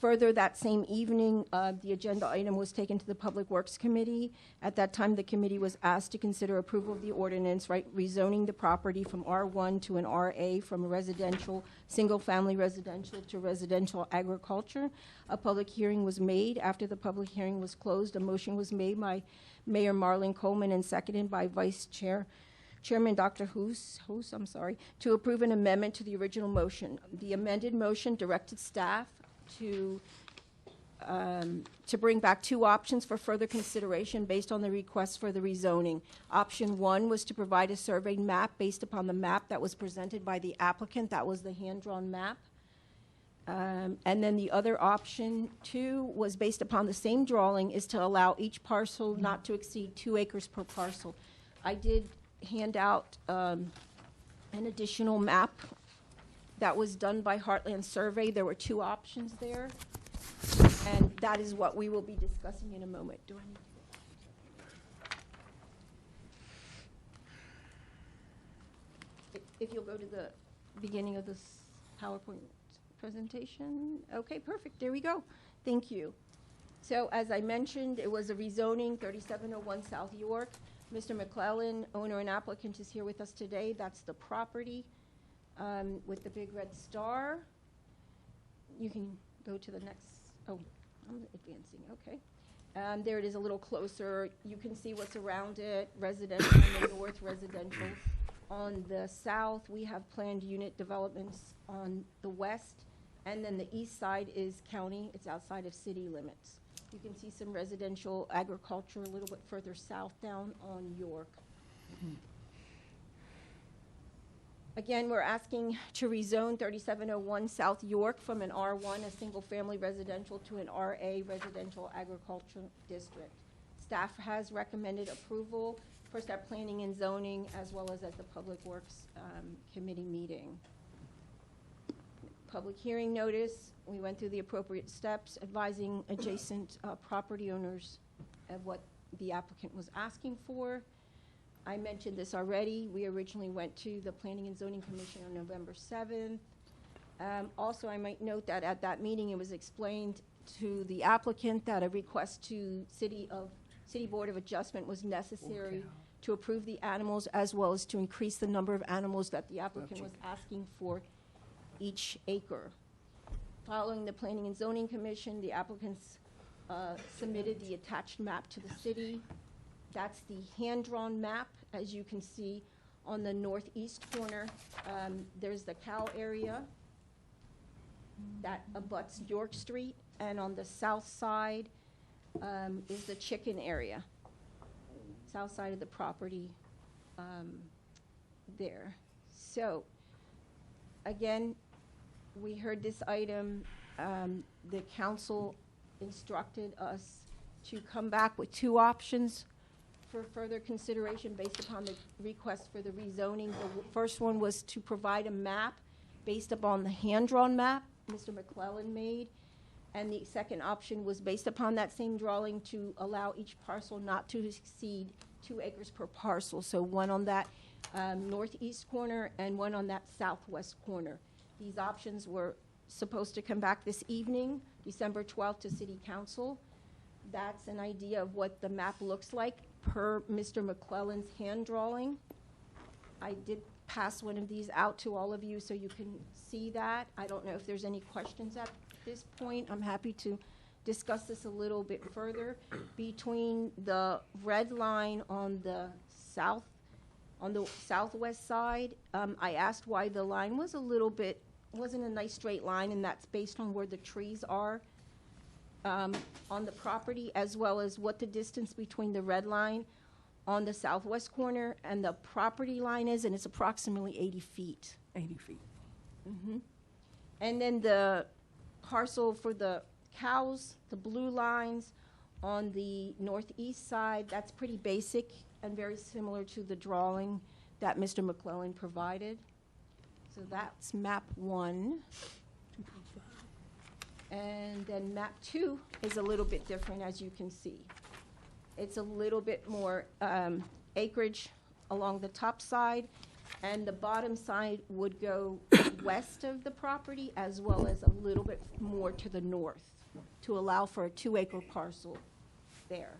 Further, that same evening, the agenda item was taken to the Public Works Committee. At that time, the committee was asked to consider approval of the ordinance, rezoning the property from R1 to an RA, from residential, single-family residential to residential agriculture. A public hearing was made. After the public hearing was closed, a motion was made by Mayor Marlon Coleman and seconded by Chairman Dr. Hoos, to approve an amendment to the original motion. The amended motion directed staff to bring back 2 options for further consideration based on the request for the rezoning. Option 1 was to provide a surveyed map based upon the map that was presented by the applicant. That was the hand-drawn map. And then the other option 2 was based upon the same drawing, is to allow each parcel not to exceed 2 acres per parcel. I did hand out an additional map that was done by Heartland Survey. There were 2 options there, and that is what we will be discussing in a moment. Do I need? If you'll go to the beginning of this PowerPoint presentation. Okay, perfect. There we go. Thank you. So as I mentioned, it was a rezoning, 3701 South York. Mr. McClellan, owner and applicant, is here with us today. That's the property. With the big red star. You can go to the next, oh, I'm advancing, okay. There it is a little closer. You can see what's around it, residential on the north, residential on the south. We have planned unit developments on the west, and then the east side is county. It's outside of city limits. You can see some residential agriculture a little bit further south down on York. Again, we're asking to rezone 3701 South York from an R1, a single-family residential, to an RA, residential agricultural district. Staff has recommended approval for staff planning and zoning, as well as at the Public Works Committee meeting. Public hearing notice, we went through the appropriate steps, advising adjacent property owners of what the applicant was asking for. I mentioned this already. We originally went to the Planning and Zoning Commission on November 7th. Also, I might note that at that meeting, it was explained to the applicant that a request to City Board of Adjustment was necessary to approve the animals, as well as to increase the number of animals that the applicant was asking for each acre. Following the Planning and Zoning Commission, the applicants submitted the attached map to the city. That's the hand-drawn map. As you can see on the northeast corner, there's the cow area that abuts York Street, and on the south side is the chicken area, south side of the property there. So, again, we heard this item. The council instructed us to come back with two options for further consideration based upon the request for the rezoning. The first one was to provide a map based upon the hand-drawn map Mr. McClellan made, and the second option was based upon that same drawing to allow each parcel not to exceed 2 acres per parcel. So one on that northeast corner and one on that southwest corner. These options were supposed to come back this evening, December 12th, to City Council. That's an idea of what the map looks like per Mr. McClellan's hand drawing. I did pass one of these out to all of you so you can see that. I don't know if there's any questions at this point. I'm happy to discuss this a little bit further. Between the red line on the southwest side, I asked why the line was wasn't a nice straight line, and that's based on where the trees are on the property, as well as what the distance between the red line on the southwest corner and the property line is, and it's approximately 80 feet. 80 feet. Mm-hmm. And then the parcel for the cows, the blue lines on the northeast side, that's pretty basic and very similar to the drawing that Mr. McClellan provided. So that's map 1. And then map 2 is a little bit different, as you can see. It's a little bit more acreage along the top side, and the bottom side would go west of the property, as well as a little bit more to the north, to allow for a 2-acre parcel there.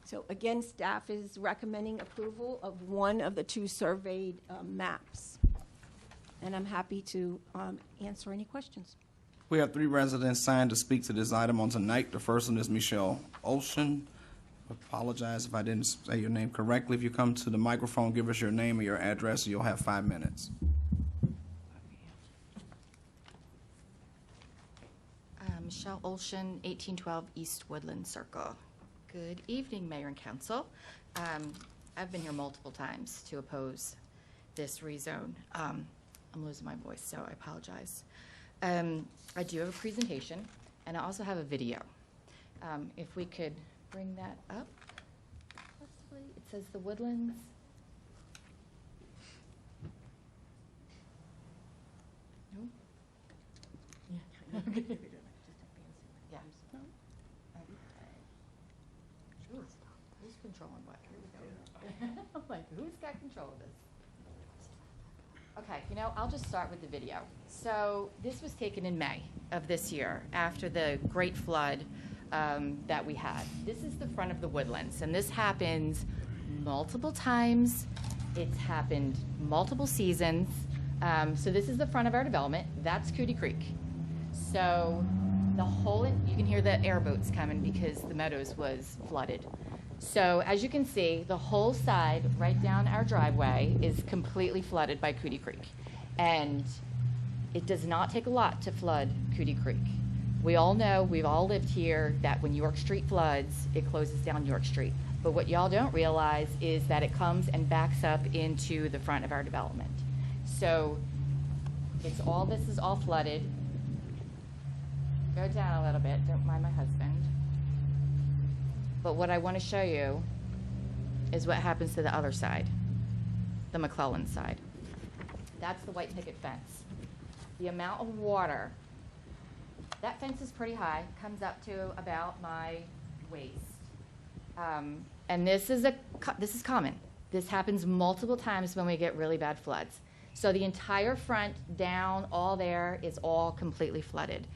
So again, staff is recommending approval of one of the 2 surveyed maps. And I'm happy to answer any questions. We have 3 residents signed to speak to this item on tonight. The first one is Michelle Olson. Apologize if I didn't say your name correctly. If you come to the microphone, give us your name and your address, and you'll have 5 minutes. Michelle Olshan, 1812 East Woodland Circle. Good evening, Mayor and Council. I've been here multiple times to oppose this rezone. I'm losing my voice, so I apologize. I do have a presentation, and I also have a video. If we could bring that up, possibly. It says the Woodlands. No? Yeah. Yeah. Okay. Who's controlling what? Here we go. I'm like, who's got control of this? Okay, I'll just start with the video. So this was taken in May of this year after the great flood that we had. This is the front of the Woodlands, and this happens multiple times. It's happened multiple seasons. So this is the front of our development. That's Cootie Creek. So the whole, you can hear the airboats coming because the Meadows was flooded. So as you can see, the whole side right down our driveway is completely flooded by Cootie Creek. And it does not take a lot to flood Cootie Creek. We all know, we've all lived here, that when York Street floods, it closes down York Street. But what y'all don't realize is that it comes and backs up into the front of our development. So this is all flooded. Go down a little bit, don't mind my husband. But what I want to show you is what happens to the other side, the McClellan side. That's the white picket fence. The amount of water, that fence is pretty high, comes up to about my waist. And this is common. This happens multiple times when we get really bad floods. So the entire front down, all there is all completely flooded.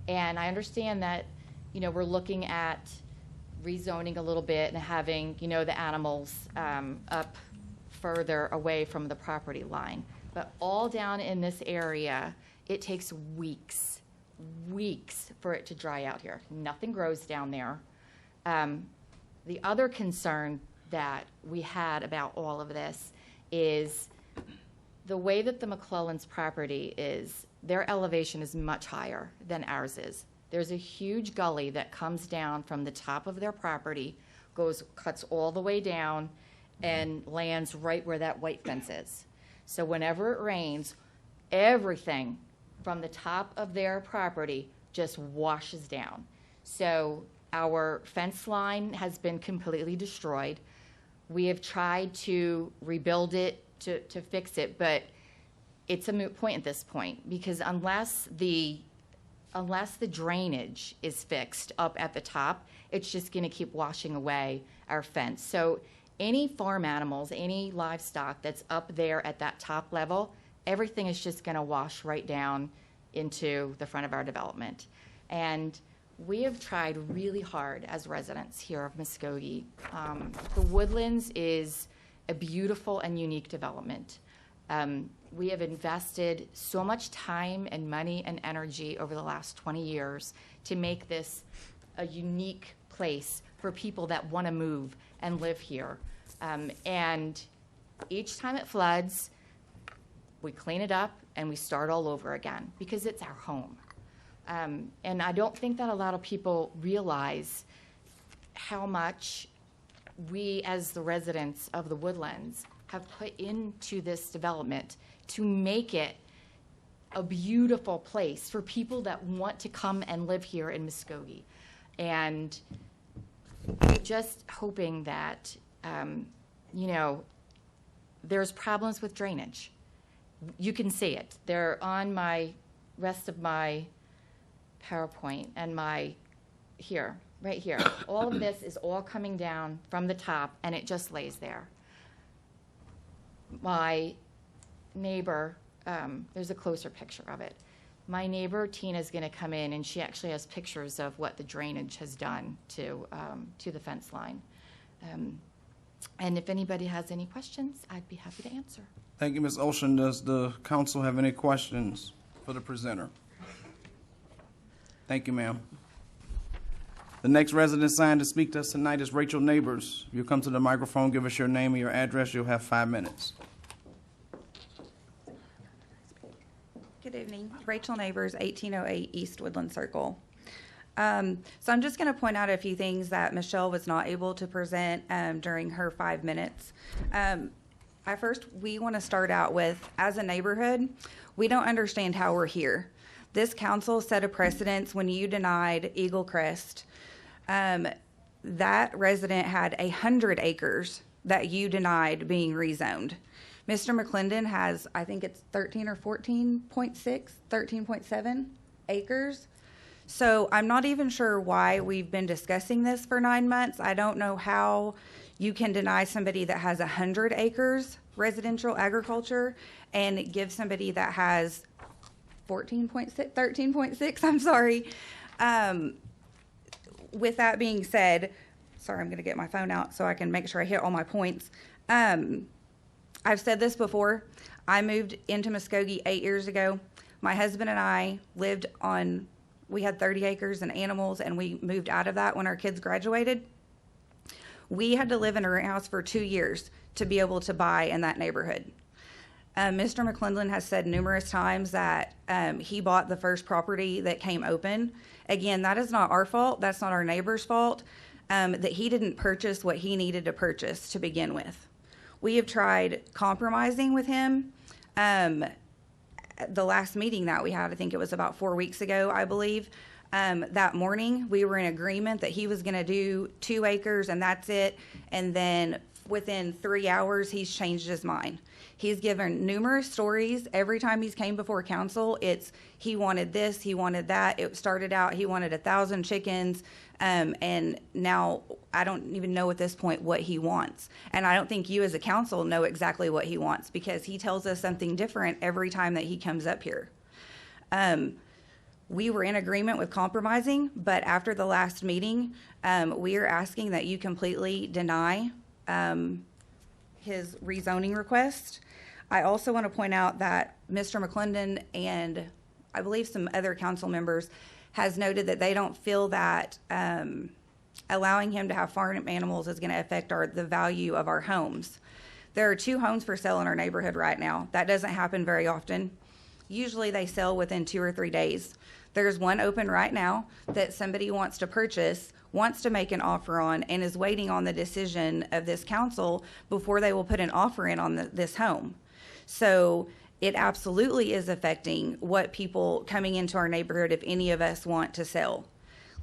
And I understand that, we're looking at rezoning a little bit and having, the animals up further away from the property line. But all down in this area, it takes weeks for it to dry out here. Nothing grows down there. The other concern that we had about all of this is the way that the McClellan's property is, their elevation is much higher than ours is. There's a huge gully that comes down from the top of their property, cuts all the way down, and lands right where that white fence is. So whenever it rains, everything from the top of their property just washes down. So our fence line has been completely destroyed. We have tried to rebuild it, to fix it, but it's a moot point at this point, because unless the drainage is fixed up at the top, it's just going to keep washing away our fence. So any farm animals, any livestock that's up there at that top level, everything is just going to wash right down into the front of our development. And we have tried really hard as residents here of Muskogee. The Woodlands is a beautiful and unique development. We have invested so much time and money and energy over the last 20 years to make this a unique place for people that want to move and live here. And each time it floods, we clean it up and we start all over again because it's our home. And I don't think that a lot of people realize how much we as the residents of the Woodlands have put into this development to make it a beautiful place for people that want to come and live here in Muskogee. And just hoping that, there's problems with drainage. You can see it. They're on my rest of my PowerPoint and right here. All of this is all coming down from the top, and it just lays there. My neighbor, there's a closer picture of it. My neighbor, Tina's going to come in, and she actually has pictures of what the drainage has done to the fence line. And if anybody has any questions, I'd be happy to answer. Thank you, Ms. Ocean. Does the council have any questions for the presenter? Thank you, ma'am. The next resident signed to speak to us tonight is Rachel Neighbors. If you come to the microphone, give us your name and your address. You'll have 5 minutes. Good evening. Rachel Neighbors, 1808 East Woodland Circle. So I'm just going to point out a few things that Michelle was not able to present during her 5 minutes. We want to start out with, as a neighborhood, we don't understand how we're here. This council set a precedence when you denied Eagle Crest. That resident had 100 acres that you denied being rezoned. Mr. McClendon has, I think it's 13 or 13.7 acres. So I'm not even sure why we've been discussing this for 9 months. I don't know how you can deny somebody that has 100 acres residential agriculture and give somebody that has 13.6, I'm sorry. With that being said, sorry, I'm going to get my phone out so I can make sure I hit all my points. I've said this before. I moved into Muskogee 8 years ago. My husband and I we had 30 acres and animals, and we moved out of that when our kids graduated. We had to live in a rent house for 2 years to be able to buy in that neighborhood. Mr. McClendon has said numerous times that he bought the first property that came open. Again, that is not our fault. That's not our neighbor's fault, that he didn't purchase what he needed to purchase to begin with. We have tried compromising with him. The last meeting that we had, I think it was about 4 weeks ago, I believe, that morning, we were in agreement that he was going to do 2 acres and that's it. And then within 3 hours, he's changed his mind. He's given numerous stories. Every time he's came before council, it's he wanted this, he wanted that. It started out he wanted 1,000 chickens, and now I don't even know at this point what he wants. And I don't think you as a council know exactly what he wants, because he tells us something different every time that he comes up here. We were in agreement with compromising, but after the last meeting, we are asking that you completely deny his rezoning request. I also want to point out that Mr. McClendon and I believe some other council members has noted that they don't feel that allowing him to have farm animals is going to affect the value of our homes. There are 2 homes for sale in our neighborhood right now. That doesn't happen very often. Usually they sell within 2 or 3 days. There's one open right now that somebody wants to purchase, wants to make an offer on, and is waiting on the decision of this council before they will put an offer in on this home. So it absolutely is affecting what people coming into our neighborhood, if any of us want to sell.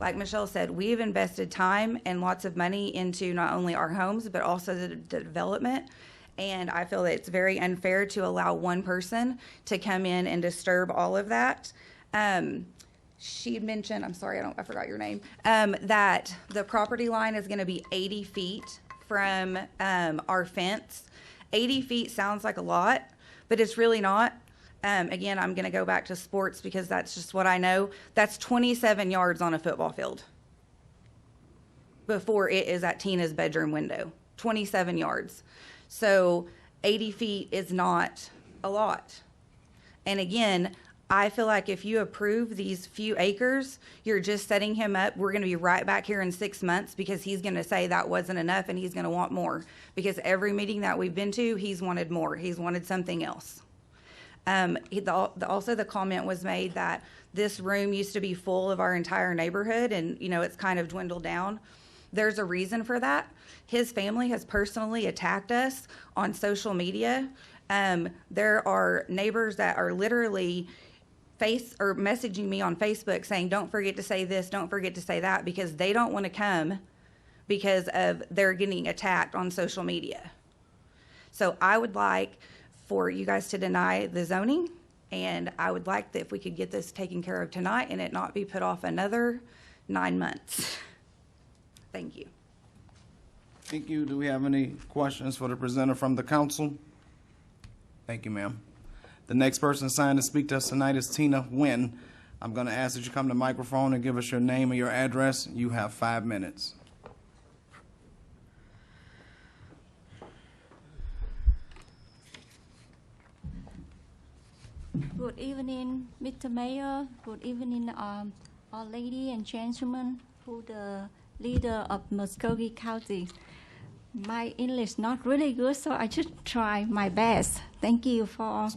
Like Michelle said, we've invested time and lots of money into not only our homes, but also the development. And I feel that it's very unfair to allow one person to come in and disturb all of that. She mentioned, I'm sorry, I forgot your name, that the property line is going to be 80 feet from our fence. 80 feet sounds like a lot, but it's really not. Again, I'm going to go back to sports because that's just what I know. That's 27 yards on a football field before it is at Tina's bedroom window. 27 yards. So 80 feet is not a lot. And again, I feel like if you approve these few acres, you're just setting him up. We're going to be right back here in 6 months because he's going to say that wasn't enough and he's going to want more. Because every meeting that we've been to, he's wanted more. He's wanted something else. Also, the comment was made that this room used to be full of our entire neighborhood and, it's kind of dwindled down. There's a reason for that. His family has personally attacked us on social media. There are neighbors that are literally messaging me on Facebook saying, don't forget to say this, don't forget to say that, because they don't want to come because of they're getting attacked on social media. So I would like for you guys to deny the zoning, and I would like that if we could get this taken care of tonight and it not be put off another 9 months. Thank you. Thank you. Do we have any questions for the presenter from the council? Thank you, ma'am. The next person assigned to speak to us tonight is Tina Nguyen. I'm going to ask that you come to the microphone and give us your name and your address. You have 5 minutes. Good evening, Mr. Mayor. Good evening, all ladies and gentlemen, who the leader of Muskogee County. My English not really good, so I just try my best. Thank you for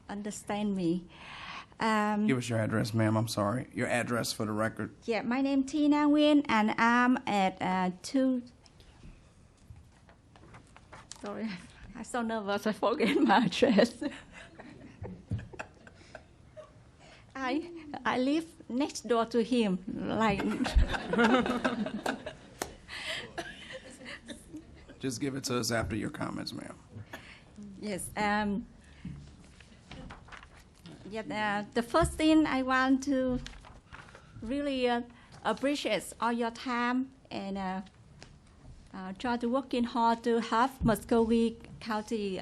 understand me. Give us your address, ma'am. I'm sorry. Your address for the record. Yeah, my name is Tina Nguyen, and I'm at 2. Sorry, I'm so nervous. I forget my address. I live next door to him, like. Just give it to us after your comments, ma'am. Yes. The first thing I want to really appreciate all your time and try to working hard to have Muskogee County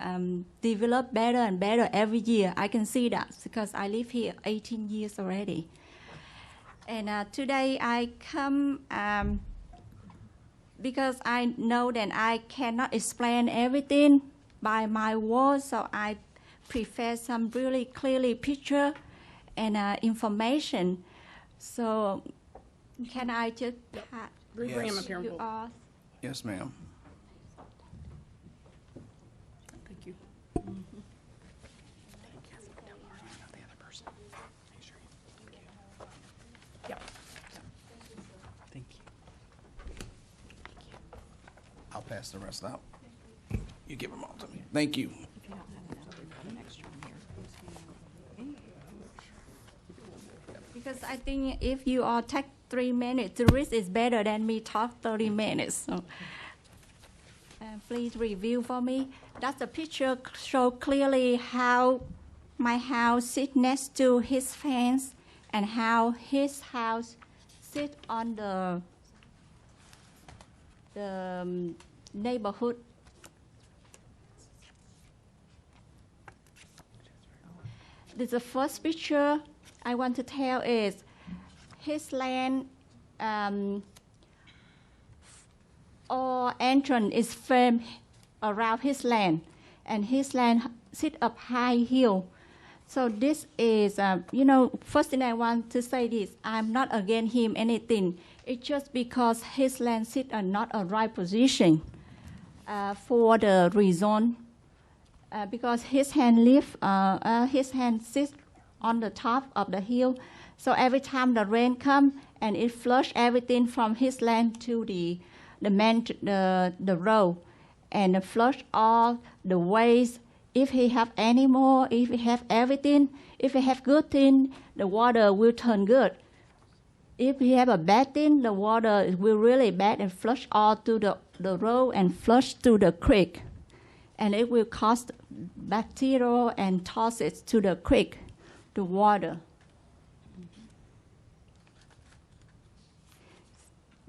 develop better and better every year. I can see that because I live here 18 years already. And today I come because I know that I cannot explain everything by my words, so I prefer some really clearly picture and information. So can I just Bring him up here. Yes, ma'am. Thank you. Yep. Thank you. I'll pass the rest out. You give them all to me. Thank you. Because I think if you all take 3 minutes, the rest is better than me talk 30 minutes. So, please review for me. That's the picture show clearly how my house sit next to his fence and how his house sit on the neighborhood. The first picture I want to tell is his land or entrance is framed around his land, and his land sit up high hill. So this is, first thing I want to say is I'm not against him anything. It's just because his land sit are not a right position for the rezone. Because his hand sits on the top of the hill. So every time the rain comes and it flush everything from his land to the road, and flush all the waste. If he have animal, if he have everything, if he have good thing, the water will turn good. If he have a bad thing, the water will really bad and flush all to the road and flush to the creek. And it will cause bacteria and toss it to the creek, the water.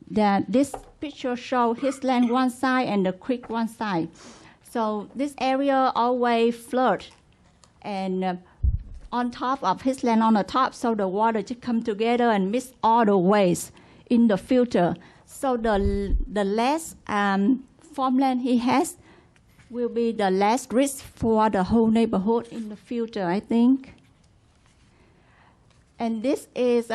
This picture shows his land one side and the creek one side. So this area always flood, and on top of his land on the top, so the water just come together and mix all the waste in the filter. So the less farmland he has will be the less risk for the whole neighborhood in the future, I think. And this is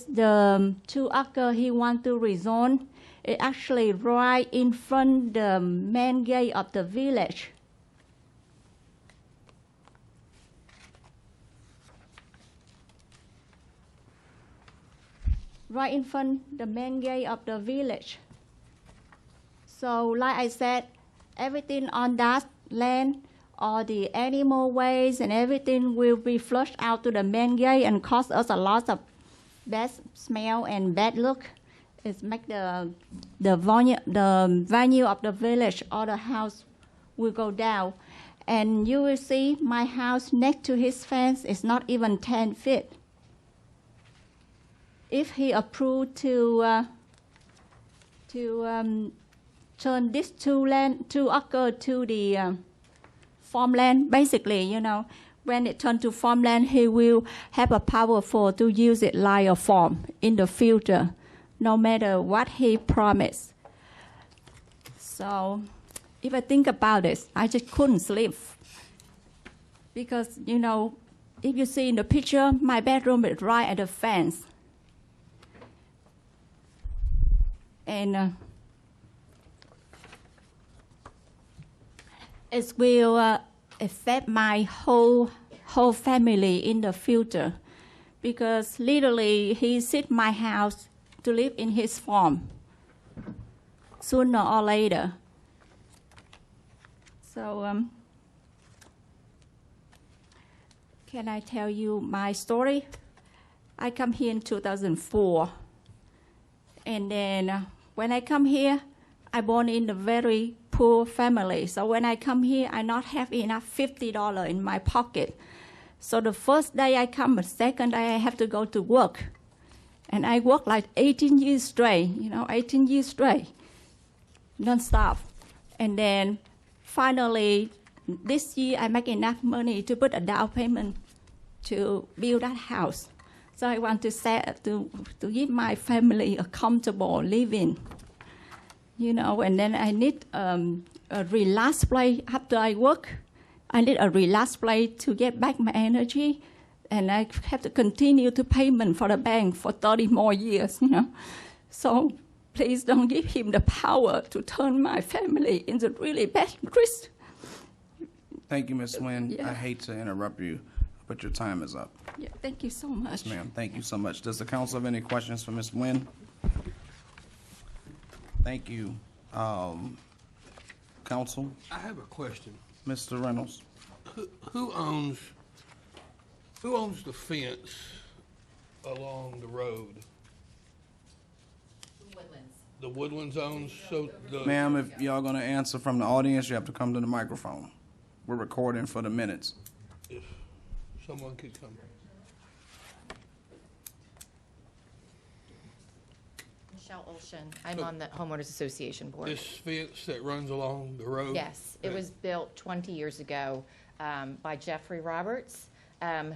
the 2 acre he want to rezone. It actually right in front the main gate of the village. Right in front the main gate of the village. So like I said, everything on that land, all the animal waste and everything will be flushed out to the main gate and cause us a lot of bad smell and bad look. It make the value of the village or the house will go down. And you will see my house next to his fence is not even 10 feet. If he approved to turn this 2 acre to the farmland, basically, when it turns to farmland, he will have a power to use it like a farm in the future, no matter what he promised. So if I think about this, I just couldn't sleep. Because, if you see in the picture, my bedroom is right at the fence. And it will affect my whole family in the future, because literally he sit my house to live in his farm sooner or later. So can I tell you my story? I come here in 2004, and then when I come here, I born in a very poor family. So when I come here, I not have enough $50 in my pocket. So the first day I come, the second day I have to go to work. And I work like 18 years straight, 18 years straight, non-stop. And then finally, this year I make enough money to put a down payment to build that house. So I want to give my family a comfortable living, and then I need a relaxed place after I work. I need a relaxed place to get back my energy, and I have to continue to payment for the bank for 30 more years, So please don't give him the power to turn my family into really bad risk. Thank you, Ms. Nguyen. Yeah. I hate to interrupt you, but your time is up. Yeah, thank you so much. Yes, ma'am. Thank you so much. Does the council have any questions for Ms. Nguyen? Thank you. Council? I have a question. Mr. Reynolds? Who owns the fence along the road The woodland zones, so the. Ma'am, if y'all gonna answer from the audience, you have to come to the microphone. We're recording for the minutes. If someone could come. Michelle Olshan. I'm on the Homeowners Association Board. This fence that runs along the road? Yes, it was built 20 years ago by Jeffrey Roberts,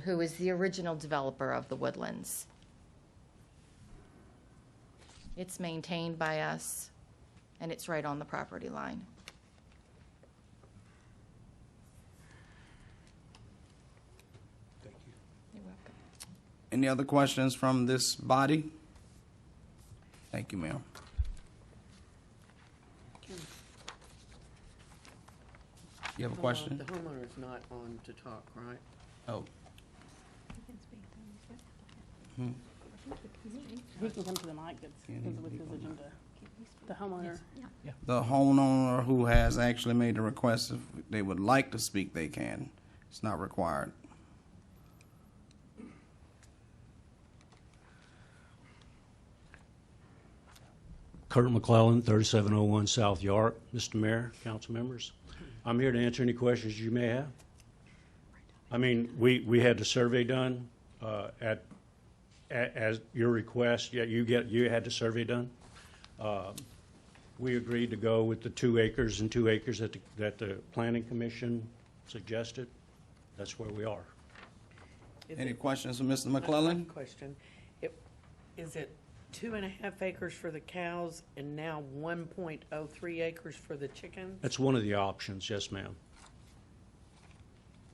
who is the original developer of the Woodlands. It's maintained by us, and it's right on the property line. Thank you. You're welcome. Any other questions from this body? Thank you, ma'am. You have a question? The homeowner's not on to talk, right? Oh. He can come to the mic, that's with his agenda. The homeowner. The homeowner who has actually made the request, if they would like to speak, they can. It's not required. Kurt McClellan, 3701 South York. Mr. Mayor, council members, I'm here to answer any questions you may have. I mean, we had the survey done as your request. Yeah, you had the survey done. We agreed to go with the 2 acres and 2 acres that the Planning Commission suggested. That's where we are. Any questions for Mr. McClellan? Question. Is it 2.5 acres for the cows and now 1.03 acres for the chickens? That's one of the options, yes, ma'am.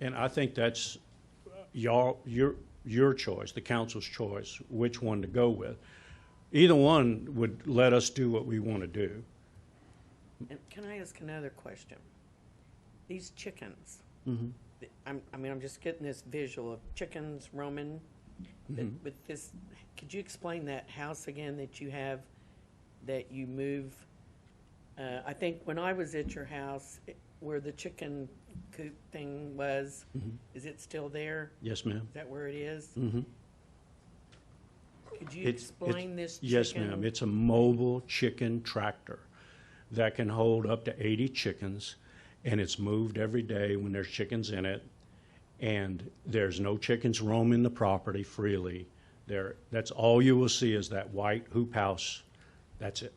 And I think that's your choice, the council's choice, which one to go with. Either one would let us do what we want to do. And can I ask another question? These chickens, I'm just getting this visual of chickens roaming. With this, could you explain that house again that you have, that you move? I think when I was at your house, where the chicken coop thing was, is it still there? Yes, ma'am. Is that where it is? Could you It's- explain this chicken? Yes, ma'am. It's a mobile chicken tractor that can hold up to 80 chickens, and it's moved every day when there's chickens in it, and there's no chickens roaming the property freely. That's all you will see is that white hoop house. That's it.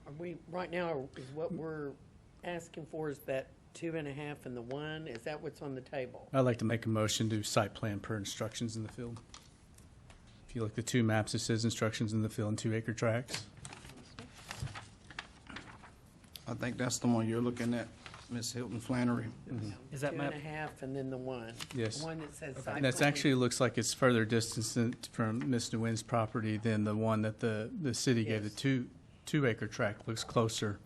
Are we, right now, is what we're asking for is that 2.5 and the 1? Is that what's on the table? I'd like to make a motion to site plan per instructions in the field. If you look at the 2 maps, it says instructions in the field and 2 acre tracts. I think that's the one you're looking at, Ms. Hilton Flannery. Is that map? 2.5 and then the 1. Yes. The one that says site And that's plan. actually looks like it's further distanced from Ms. Nguyen's property than the one that the city gave the 2 acre tract. Looks closer.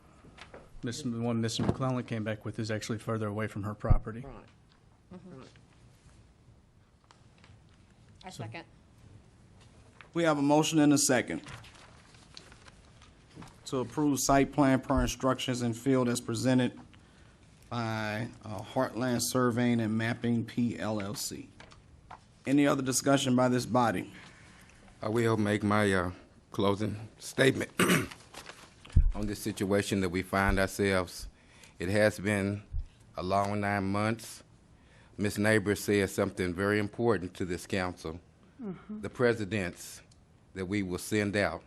The one Mr. McClellan came back with is actually further away from her property. Right. Right. I second. We have a motion and a second to approve site plan per instructions in field as presented by Heartland Surveying and Mapping PLLC. Any other discussion by this body? I will make my closing statement on this situation that we find ourselves. It has been a long 9 months. Ms. Neighbor said something very important to this council. The presidents that we will send out.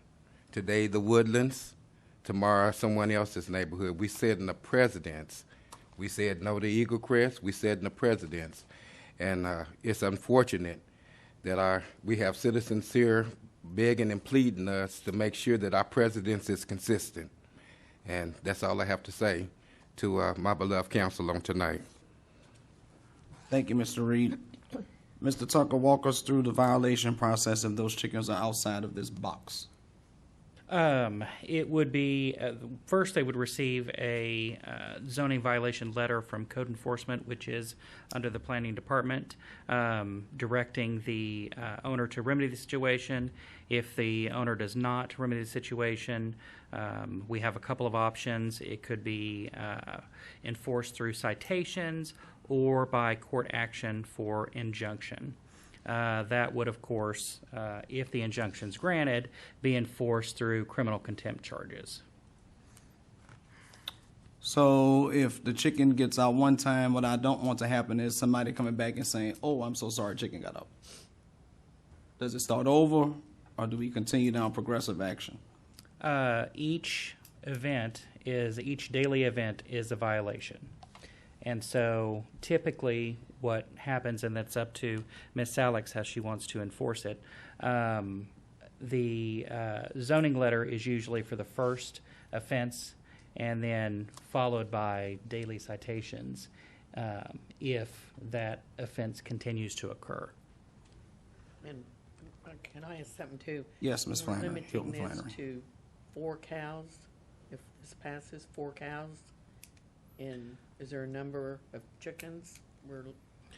Today, the Woodlands. Tomorrow, someone else's neighborhood. We said in the presidents. We said no to Eagle Crest. We said in the presidents. And it's unfortunate that we have citizens here begging and pleading us to make sure that our presidents is consistent. And that's all I have to say to my beloved council on tonight. Thank you, Mr. Reed. Mr. Tucker, walk us through the violation process if those chickens are outside of this box. It would be, first they would receive a zoning violation letter from code enforcement, which is under the planning department, directing the owner to remedy the situation. If the owner does not remedy the situation, we have a couple of options. It could be enforced through citations or by court action for injunction. that would, of course, if the injunction's granted, be enforced through criminal contempt charges. So if the chicken gets out one time, what I don't want to happen is somebody coming back and saying, "Oh, I'm so sorry, chicken got out." Does it start over, or do we continue down progressive action? Each daily event is a violation. And so typically what happens, and that's up to Ms. Alex how she wants to enforce it, the zoning letter is usually for the first offense and then followed by daily citations if that offense continues to occur. And can I ask something too? Yes, Ms. Flannery, Limiting Hilton this Flannery. to 4 cows, if this passes, 4 cows? And is there a number of chickens?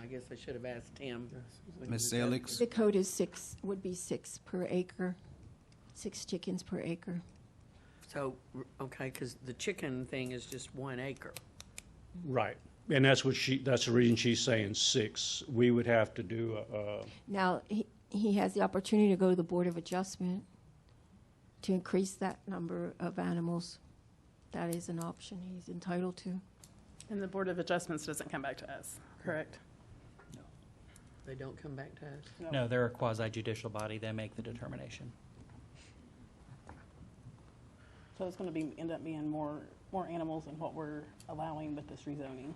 I guess I should have asked Tim. Ms. Salix? The code is 6, would be 6 per acre, 6 chickens per acre. So, okay, because the chicken thing is just 1 acre. Right. And that's the reason she's saying 6. We would have to do Now, he has the opportunity to go to the Board of Adjustment to increase that number of animals. That is an option he's entitled to. And the Board of Adjustments doesn't come back to us, correct? They don't come back to us? No, they're a quasi-judicial body. They make the determination. So it's going to end up being more animals than what we're allowing with this rezoning,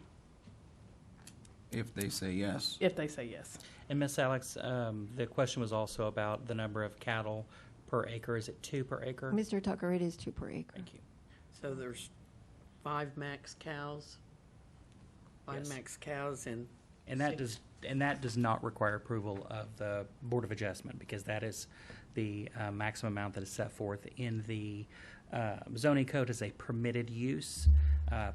If they say yes. if they say yes. And Ms. Alex, the question was also about the number of cattle per acre. Is it 2 per acre? Mr. Tucker, it is 2 per acre. Thank you. So there's 5 max cows? 5 Yes. max cows and that does not require approval of the Board of Adjustment, because that is the maximum amount that is set forth in the zoning code as a permitted use.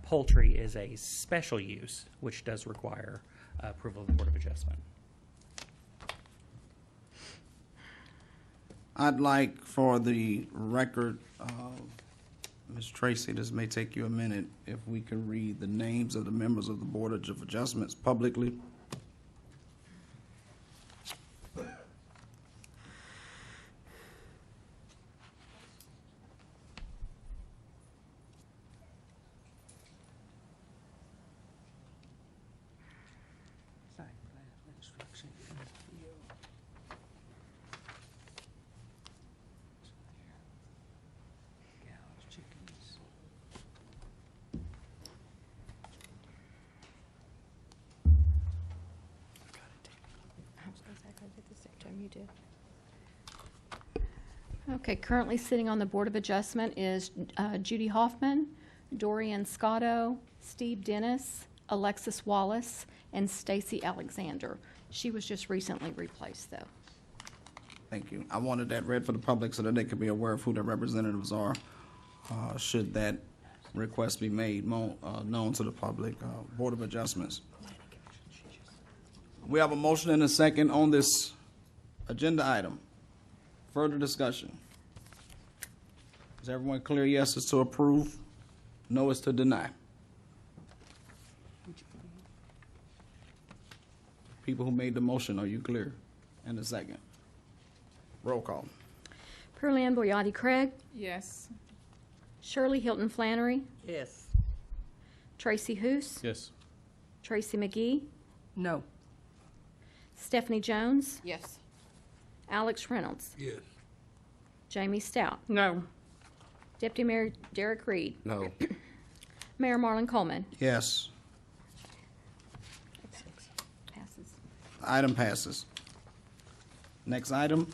Poultry is a special use, which does require approval of the Board of Adjustment. I'd like for the record, Ms. Tracy, this may take you a minute, if we can read the names of the members of the Board of Adjustments publicly. Okay, currently sitting on the Board of Adjustment is Judy Hoffman, Dorian Scotto, Steve Dennis, Alexis Wallace, and Stacy Alexander. She was just recently replaced, though. Thank you. I wanted that read for the public so that they could be aware of who their representatives are, should that request be made known to the public. Board of Adjustments. We have a motion and a second on this agenda item. Further discussion? Is everyone clear? Yes is to approve, no is to deny. People who made the motion, are you clear? And a second. Roll call. Pearlie Boyati Craig, Yes. Shirley Hilton Flannery, Yes. Tracy Hoos, Yes. Tracy McGee, No. Stephanie Jones, Yes. Alex Reynolds, Yes. Jamie Stout, No. Deputy Mayor Derek Reed, No. Mayor Marlon Coleman. Yes. Passes. Item passes. Next item.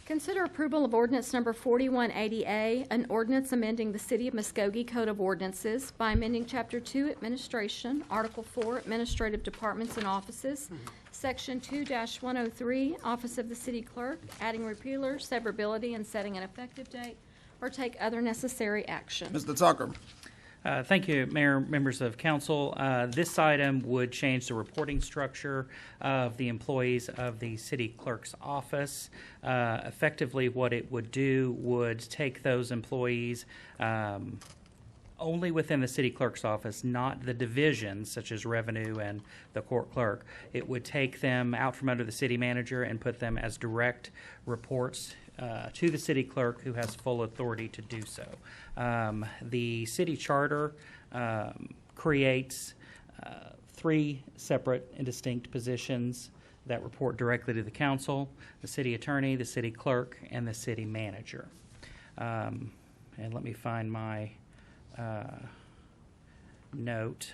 Consider approval of ordinance number 4180A, an ordinance amending the City of Muskogee Code of Ordinances by amending Chapter 2 Administration, Article 4 Administrative Departments and Offices, Section 2-103, Office of the City Clerk, adding repealer, severability, and setting an effective date, or take other necessary action. Mr. Tucker. Thank you, Mayor, members of council. This item would change the reporting structure of the employees of the city clerk's office. Effectively, what it would do would take those employees only within the city clerk's office, not the divisions such as revenue and the court clerk. It would take them out from under the city manager and put them as direct reports to the city clerk, who has full authority to do so. The city charter creates 3 separate and distinct positions that report directly to the council: the city attorney, the city clerk, and the city manager. And let me find my note.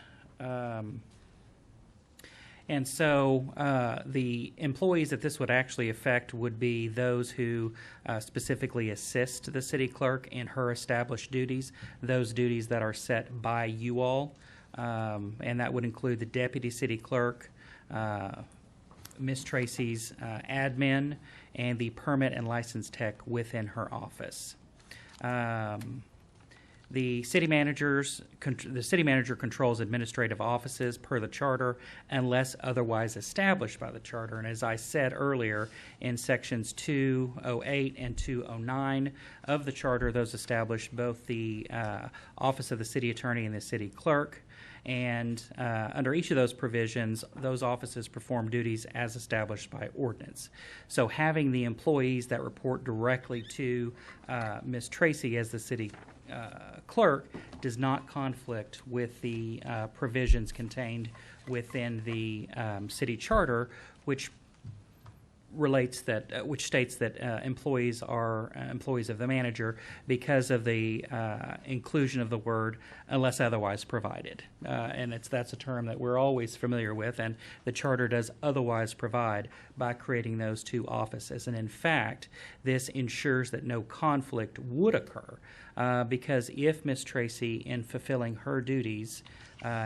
And so the employees that this would actually affect would be those who specifically assist the city clerk in her established duties, those duties that are set by you all. And that would include the deputy city clerk, Ms. Tracy's admin, and the permit and license tech within her office. The city manager controls administrative offices per the charter unless otherwise established by the charter. And as I said earlier, in sections 208 and 209 of the charter, those establish both the office of the city attorney and the city clerk. And under each of those provisions, those offices perform duties as established by ordinance. So having the employees that report directly to Ms. Tracy as the city clerk does not conflict with the provisions contained within the city charter, which states that employees are employees of the manager because of the inclusion of the word "unless otherwise provided," and that's a term that we're always familiar with, and the charter does otherwise provide by creating those 2 offices. And in fact, this ensures that no conflict would occur because if Ms. Tracy, in fulfilling her duties,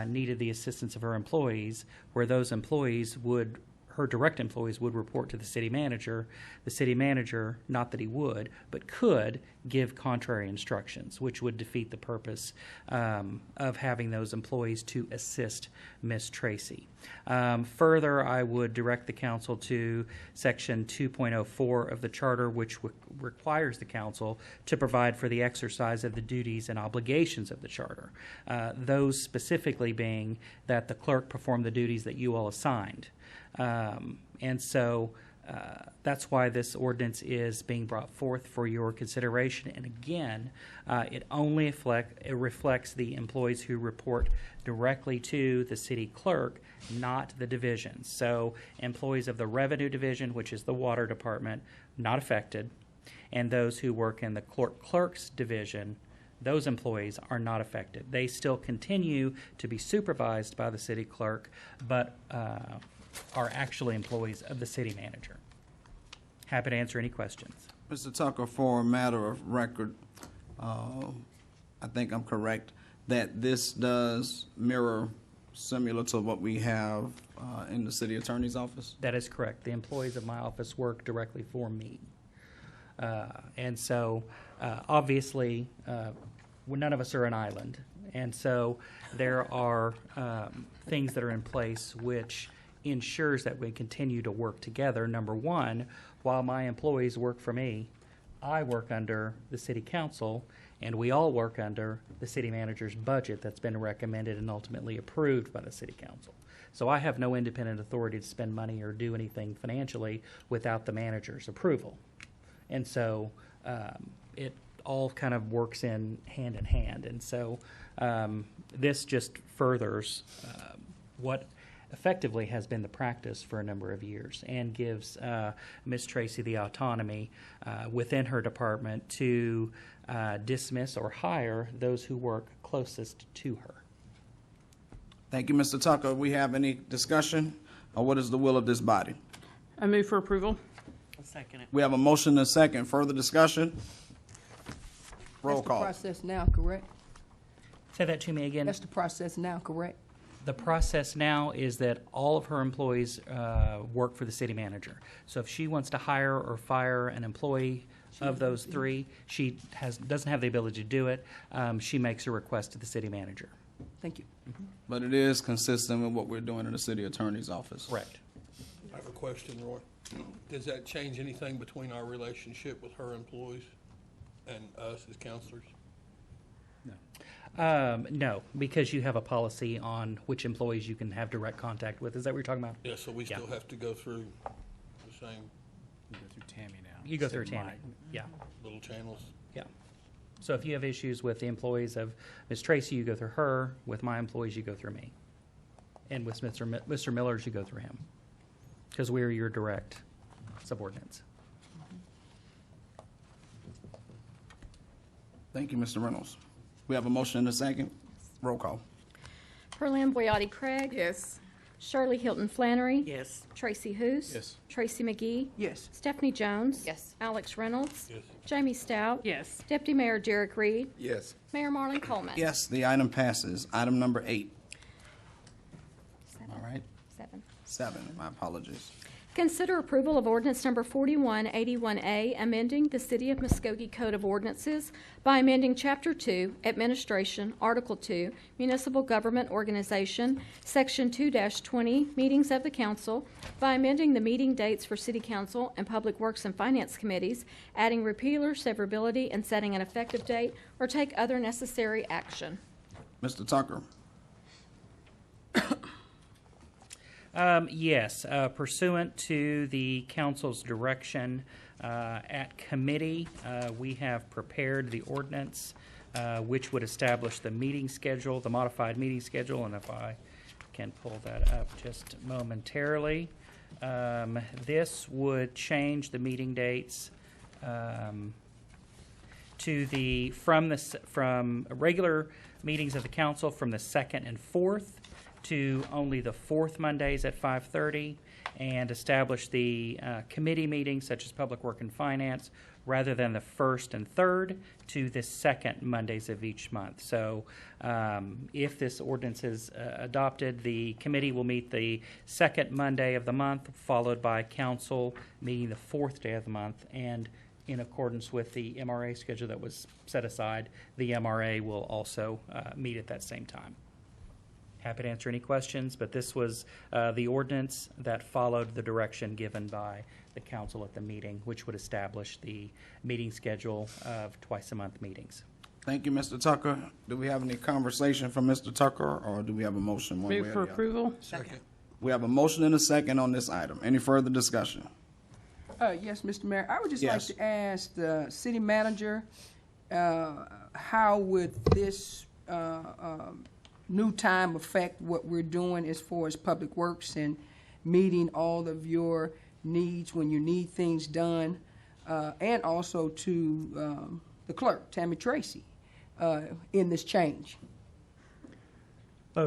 needed the assistance of her employees, where those employees her direct employees would report to the city manager, not that he would, but could give contrary instructions, which would defeat the purpose of having those employees to assist Ms. Tracy. Further, I would direct the council to section 2.04 of the charter, which requires the council to provide for the exercise of the duties and obligations of the charter. Those specifically being that the clerk perform the duties that you all assigned. And so that's why this ordinance is being brought forth for your consideration. And again, it only reflects the employees who report directly to the city clerk, not the divisions. So employees of the revenue division, which is the water department, not affected. And those who work in the clerk's division, those employees are not affected. They still continue to be supervised by the city clerk, but are actually employees of the city manager. Happy to answer any questions. Mr. Tucker, for a matter of record, I think I'm correct that this does mirror similar to what we have in the city attorney's office? That is correct. The employees of my office work directly for me. And so, obviously, none of us are an island. And so there are things that are in place which ensures that we continue to work together. Number one, while my employees work for me, I work under the city council, and we all work under the city manager's budget that's been recommended and ultimately approved by the city council. So I have no independent authority to spend money or do anything financially without the manager's approval. And so it all kind of works in hand. And so this just furthers what effectively has been the practice for a number of years and gives Ms. Tracy the autonomy within her department to dismiss or hire those who work closest to her. Thank you, Mr. Tucker. We have any discussion on what is the will of this body? I move for approval. I'll second it. We have a motion and a second. Further discussion? Roll call. That's the process now, correct? Say that to me again. That's the process now, correct? The process now is that all of her employees work for the city manager. So if she wants to hire or fire an employee of those 3, she doesn't have the ability to do it. She makes a request to the city manager. Thank you. But it is consistent with what we're doing in the city attorney's office. Correct. I have a question, Roy. Does that change anything between our relationship with her employees and us as counselors? No, because you have a policy on which employees you can have direct contact with. Is that what you're talking about? Yeah, so we still have to go through the same You go through Tammy now. You go through Instead of Tammy. Mike. Yeah. little channels. Yeah. So if you have issues with the employees of Ms. Tracy, you go through her. With my employees, you go through me. And with Mr. Miller's, you go through him. Because we're your direct subordinates. Thank you, Mr. Reynolds. We have a motion and a second. Roll call. Perlin Boyotti Craig. Yes. Shirley Hilton Flannery. Yes. Tracy Hoos. Yes. Tracy McGee. Yes. Stephanie Jones. Yes. Alex Reynolds. Yes. Jamie Stout. Yes. Deputy Mayor Derek Reed. Yes. Mayor Marlon Coleman. Yes, the item passes. Item number 8. All right. 7. My apologies. Consider approval of ordinance number 4181A, amending the City of Muskogee Code of Ordinances by amending Chapter 2, Administration, Article 2, Municipal Government Organization, Section 2-20, Meetings of the Council, by amending the meeting dates for City Council and Public Works and Finance Committees, adding repealer, severability, and setting an effective date, or take other necessary action. Mr. Tucker. Yes, pursuant to the council's direction at committee, we have prepared the ordinance which would establish the meeting schedule, the modified meeting schedule, and if I can pull that up just momentarily, this would change the meeting dates to from regular meetings of the council from the 2nd and 4th to only the 4th Mondays at 5:30, and establish the committee meetings such as Public Work and Finance rather than the 1st and 3rd to the 2nd Mondays of each month. So if this ordinance is adopted, the committee will meet the 2nd Monday of the month, followed by council meeting the 4th day of the month, and in accordance with the MRA schedule that was set aside, the MRA will also meet at that same time. Happy to answer any questions, but this was the ordinance that followed the direction given by the council at the meeting, which would establish the meeting schedule of twice-a-month meetings. Thank you, Mr. Tucker. Do we have any conversation from Mr. Tucker, or do we have a motion one way or Move the for other? approval. Second. We have a motion and a second on this item. Any further discussion? Yes, Mr. Mayor, I would just Yes. like to ask the city manager, how would this new time affect what we're doing as far as public works and meeting all of your needs when you need things done, and also to the clerk, Tammy Tracy, in this change?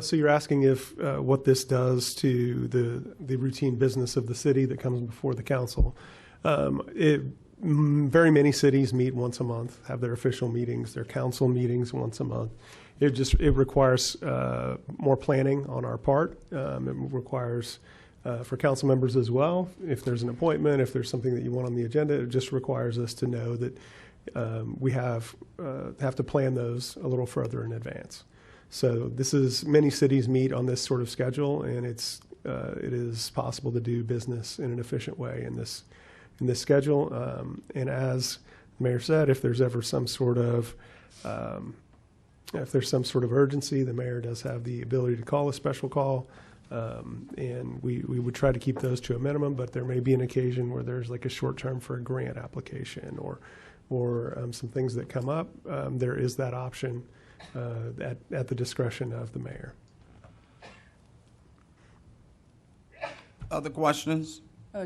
So you're asking if what this does to the routine business of the city that comes before the council. Very many cities meet once a month, have their official meetings, their council meetings once a month. It requires more planning on our part. It requires for council members as well. If there's an appointment, if there's something that you want on the agenda, it just requires us to know that we have to plan those a little further in advance. So many cities meet on this sort of schedule, and it is possible to do business in an efficient way in this schedule. And as the mayor said, if there's ever some sort of urgency, the mayor does have the ability to call a special call, and we would try to keep those to a minimum. But there may be an occasion where there's like a short term for a grant application or some things that come up. There is that option at the discretion of the mayor. Other questions?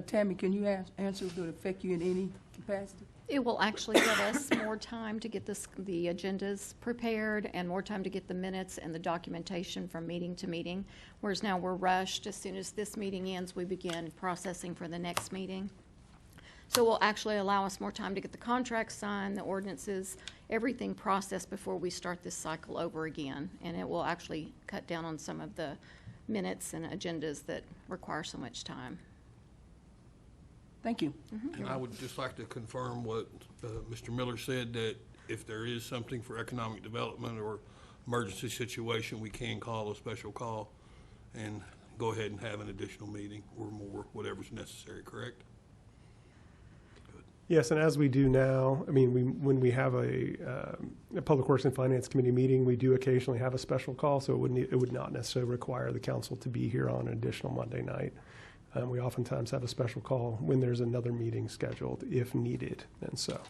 Tammy, can you answer? Would it affect you in any capacity? It will actually give us more time to get the agendas prepared and more time to get the minutes and the documentation from meeting to meeting, whereas now we're rushed. As soon as this meeting ends, we begin processing for the next meeting. So it will actually allow us more time to get the contracts signed, the ordinances, everything processed before we start this cycle over again. And it will actually cut down on some of the minutes and agendas that require so much time. Thank you. And I would just like to confirm what Mr. Miller said, that if there is something for economic development or emergency situation, we can call a special call and go ahead and have an additional meeting or more, whatever's necessary, correct? Yes, and as we do now, I mean, when we have a Public Works and Finance Committee meeting, we do occasionally have a special call, so it would not necessarily require the council to be here on an additional Monday night. We oftentimes have a special call when there's another meeting scheduled, if needed, and so.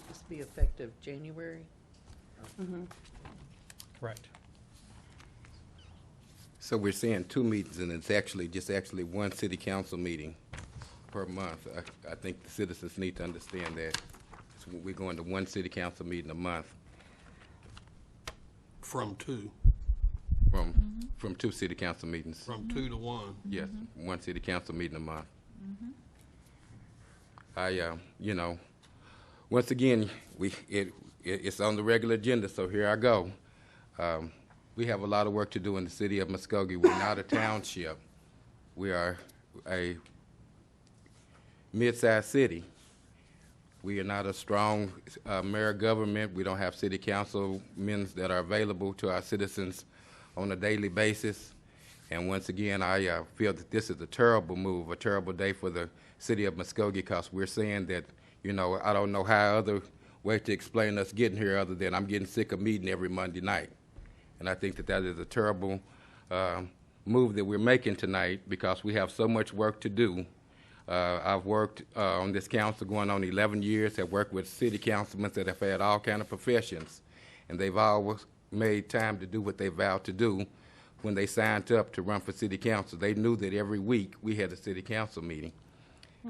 This be effective January? Correct. So we're saying 2 meetings, and it's actually one city council meeting per month. I think the citizens need to understand that. So we're going to one city council meeting a month From 2. From 2 city council meetings. From 2 to 1. Yes, one city council meeting a month. You know, once again, it's on the regular agenda, so here I go. We have a lot of work to do in the city of Muskogee. We're not a township. We are a mid-sized city. We are not a strong mayor government. We don't have city councilmen that are available to our citizens on a daily basis. And once again, I feel that this is a terrible move, a terrible day for the city of Muskogee, because we're saying that, you know, I don't know how other way to explain us getting here other than I'm getting sick of meeting every Monday night. And I think that that is a terrible move that we're making tonight, because we have so much work to do. I've worked on this council going on 11 years, have worked with city councilmen that have had all kind of professions, and they've always made time to do what they vowed to do when they signed up to run for city council. They knew that every week we had a city council meeting.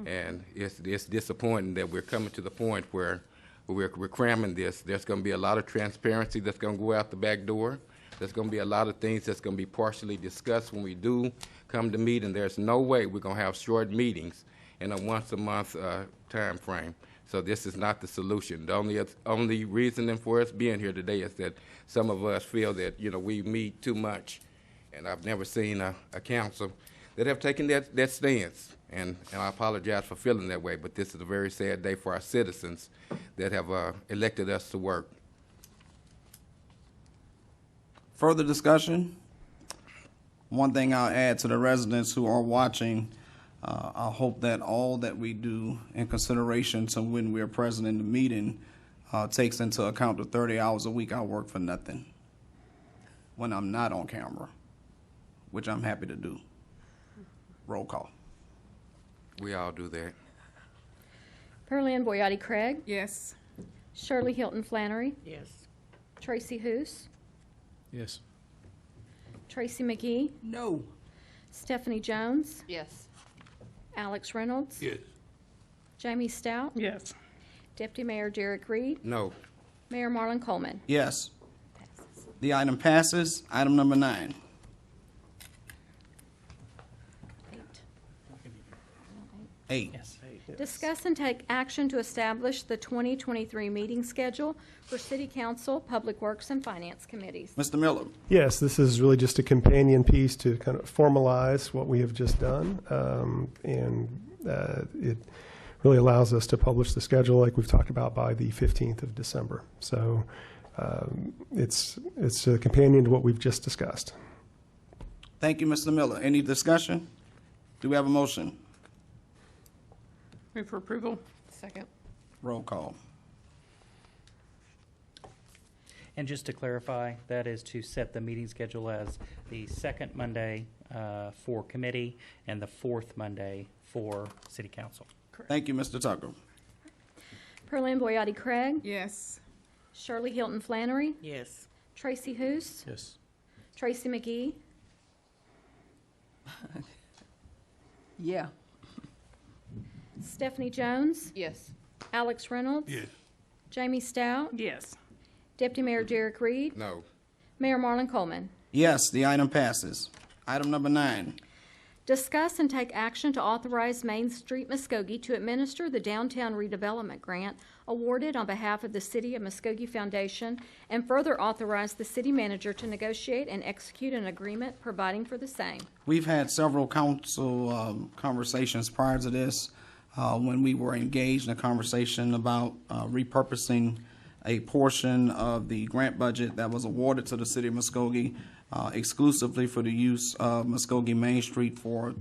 And it's disappointing that we're coming to the point where we're cramming this. There's going to be a lot of transparency that's going to go out the back door. There's going to be a lot of things that's going to be partially discussed when we do come to meet, and there's no way we're going to have short meetings in a once-a-month time frame. So this is not the solution. The only reasoning for us being here today is that some of us feel that, you know, we meet too much, and I've never seen a council that have taken that stance. And I apologize for feeling that way, but this is a very sad day for our citizens that have elected us to work. Further discussion? One thing I'll add to the residents who are watching, I hope that all that we do in consideration to when we're present in the meeting takes into account the 30 hours a week I work for nothing when I'm not on camera, which I'm happy to do. Roll call. We all do that. Pearlie Boyati Craig. Yes. Shirley Hilton Flannery. Yes. Tracy Hoos. Yes. Tracy McGee. No. Stephanie Jones. Yes. Alex Reynolds. Yes. Jamie Stout. Yes. Deputy Mayor Derek Reed. No. Mayor Marlon Coleman. Yes. The item passes. Item number 9. Eight. Discuss and take action to establish the 2023 meeting schedule for City Council, Public Works, and Finance Committees. Mr. Miller. Yes, this is really just a companion piece to kind of formalize what we have just done. It really allows us to publish the schedule like we've talked about by the 15th of December. So it's a companion to what we've just discussed. Thank you, Mr. Miller. Any discussion? Do we have a motion? Move for approval. Second. Roll call. And just to clarify, that is to set the meeting schedule as the second Monday for committee and the fourth Monday for city council. Thank you, Mr. Tucker. Pearlie Boyati Craig. Yes. Shirley Hilton Flannery. Yes. Tracy Hoos. Yes. Tracy McGee. Yeah. Stephanie Jones. Yes. Alex Reynolds. Yes. Jamie Stout. Yes. Deputy Mayor Derek Reed. No. Mayor Marlon Coleman. Yes, the item passes. Item number 9. Discuss and take action to authorize Main Street Muskogee to administer the Downtown Redevelopment Grant awarded on behalf of the City of Muskogee Foundation, and further authorize the city manager to negotiate and execute an agreement providing for the same. We've had several council conversations prior to this when we were engaged in a conversation about repurposing a portion of the grant budget that was awarded to the City of Muskogee exclusively for the use of Muskogee Main Street for